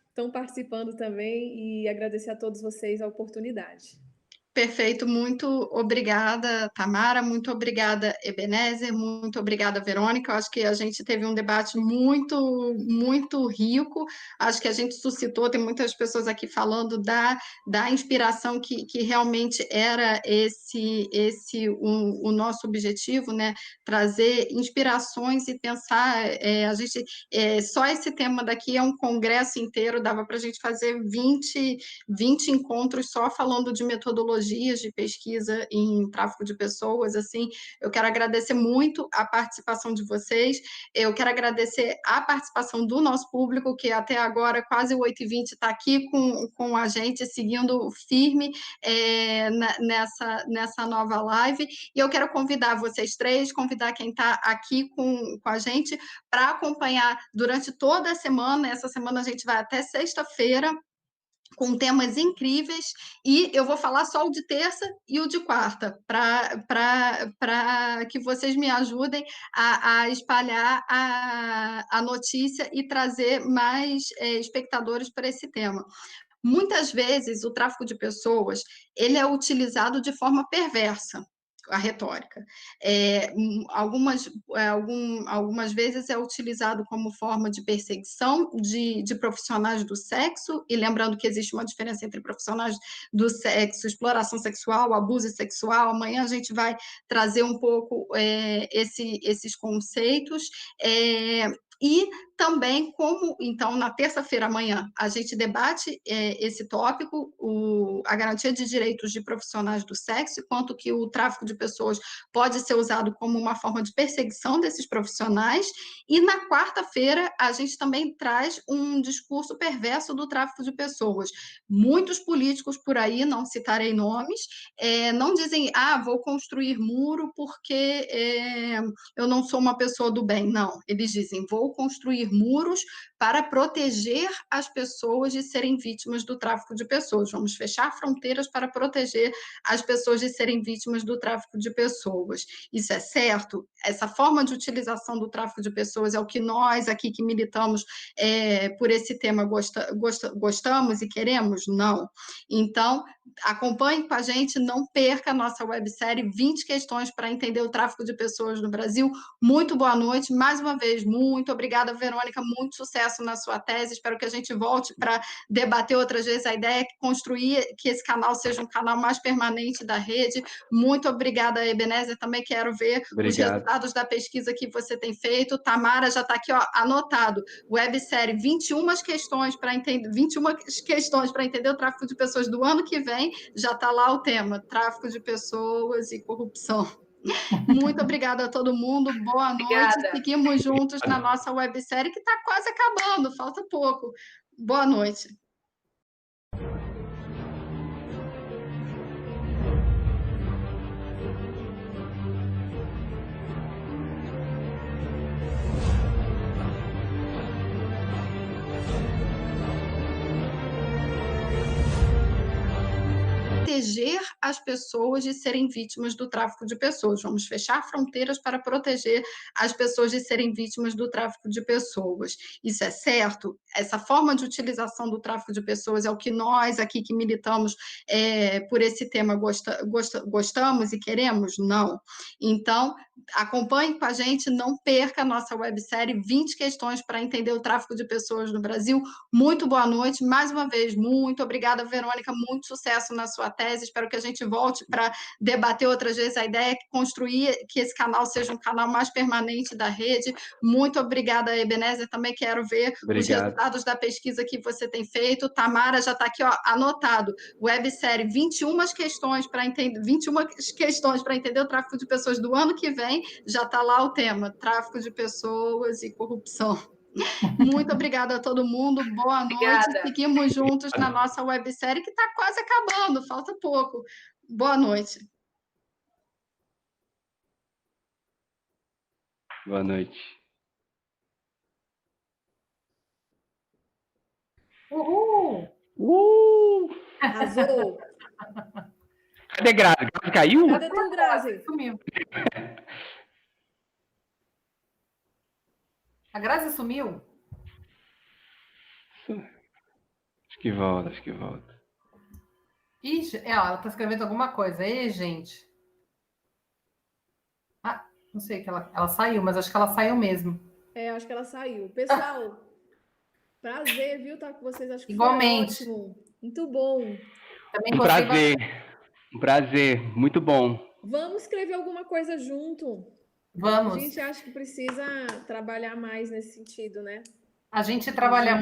estão participando também, e agradecer a todos vocês a oportunidade. Perfeito, muito obrigada, Tamara, muito obrigada, Ebenezer, muito obrigada, Verônica. Eu acho que a gente teve um debate muito rico. Acho que a gente suscitou, tem muitas pessoas aqui falando da inspiração que realmente era o nosso objetivo, né? Trazer inspirações e pensar. Só esse tema daqui é um congresso inteiro, dava para a gente fazer 20 encontros só falando de metodologias de pesquisa em tráfico de pessoas, assim, eu quero agradecer muito a participação de vocês, eu quero agradecer a participação do nosso público, que até agora, quase 8h20, está aqui com a gente, seguindo firme nessa nova live, e eu quero convidar vocês três, convidar quem está aqui com a gente, para acompanhar durante toda a semana, essa semana a gente vai até sexta-feira, com temas incríveis, e eu vou falar só o de terça e o de quarta, para que vocês me ajudem a espalhar a notícia e trazer mais espectadores para esse tema. Muitas vezes, o tráfico de pessoas ele é utilizado de forma perversa, a retórica. Algumas vezes é utilizado como forma de perseguição de profissionais do sexo, e lembrando que existe uma diferença entre profissionais do sexo, exploração sexual, abuso sexual. Amanhã a gente vai trazer um pouco esses conceitos. E também, como, então, na terça-feira, amanhã, a gente debate esse tópico, a garantia de direitos de profissionais do sexo, quanto que o tráfico de pessoas pode ser usado como uma forma de perseguição desses profissionais. E na quarta-feira, a gente também traz um discurso perverso do tráfico de pessoas. Muitos políticos por aí, não citarei nomes, não dizem, vou construir muro porque eu não sou uma pessoa do bem. Não, eles dizem, vou construir muros para proteger as pessoas de serem vítimas do tráfico de pessoas. Vamos fechar fronteiras para proteger as pessoas de serem vítimas do tráfico de pessoas. Isso é certo? Essa forma de utilização do tráfico de pessoas é o que nós aqui que militamos por esse tema gostamos e queremos? Não. Então, acompanhe com a gente, não perca a nossa websérie 20 questões para entender o tráfico de pessoas no Brasil. Muito boa noite, mais uma vez, muito obrigada, Verônica, muito sucesso na sua tese, espero que a gente volte para debater outras vezes. A ideia é construir que esse canal seja um canal mais permanente da rede. Muito obrigada, Ebenezer, também quero ver os resultados da pesquisa que você tem feito. Tamara já está aqui, anotado, websérie 21 questões para entender o tráfico de pessoas do ano que vem, já está lá o tema, tráfico de pessoas e corrupção. Muito obrigada a todo mundo, boa noite, seguimos juntos na nossa websérie, que está quase acabando, falta pouco. Boa noite. Proteger as pessoas de serem vítimas do tráfico de pessoas. Vamos fechar fronteiras para proteger as pessoas de serem vítimas do tráfico de pessoas. Isso é certo? Essa forma de utilização do tráfico de pessoas é o que nós aqui que militamos por esse tema gostamos e queremos? Não. Então, acompanhe com a gente, não perca a nossa websérie 20 questões para entender o tráfico de pessoas no Brasil. Muito boa noite, mais uma vez, muito obrigada, Verônica, muito sucesso na sua tese, espero que a gente volte para debater outras vezes. A ideia é construir que esse canal seja um canal mais permanente da rede. Muito obrigada, Ebenezer, também quero ver os resultados da pesquisa que você tem feito. Tamara já está aqui, anotado, websérie 21 questões para entender o tráfico de pessoas do ano que vem, já está lá o tema, tráfico de pessoas e corrupção. Muito obrigada a todo mundo, boa noite, seguimos juntos na nossa websérie, que está quase acabando, falta pouco. Boa noite. Boa noite. Uhul! Arrasou! Cadê Grazi? Grazi caiu? Cadê tu, Grazi? Sumiu. A Grazi sumiu? Acho que volta. Ixi, ela tá escrevendo alguma coisa. Ei, gente. Ah, não sei que ela saiu, mas acho que ela saiu mesmo. Acho que ela saiu. Pessoal, prazer, viu, estar com vocês. Acho que Igualmente. foi ótimo. Muito bom. Também Um gostei prazer, um prazer, muito bom. Vamos escrever alguma coisa junto. A Vamos. gente acha que precisa trabalhar mais nesse sentido, né? A gente trabalha muito.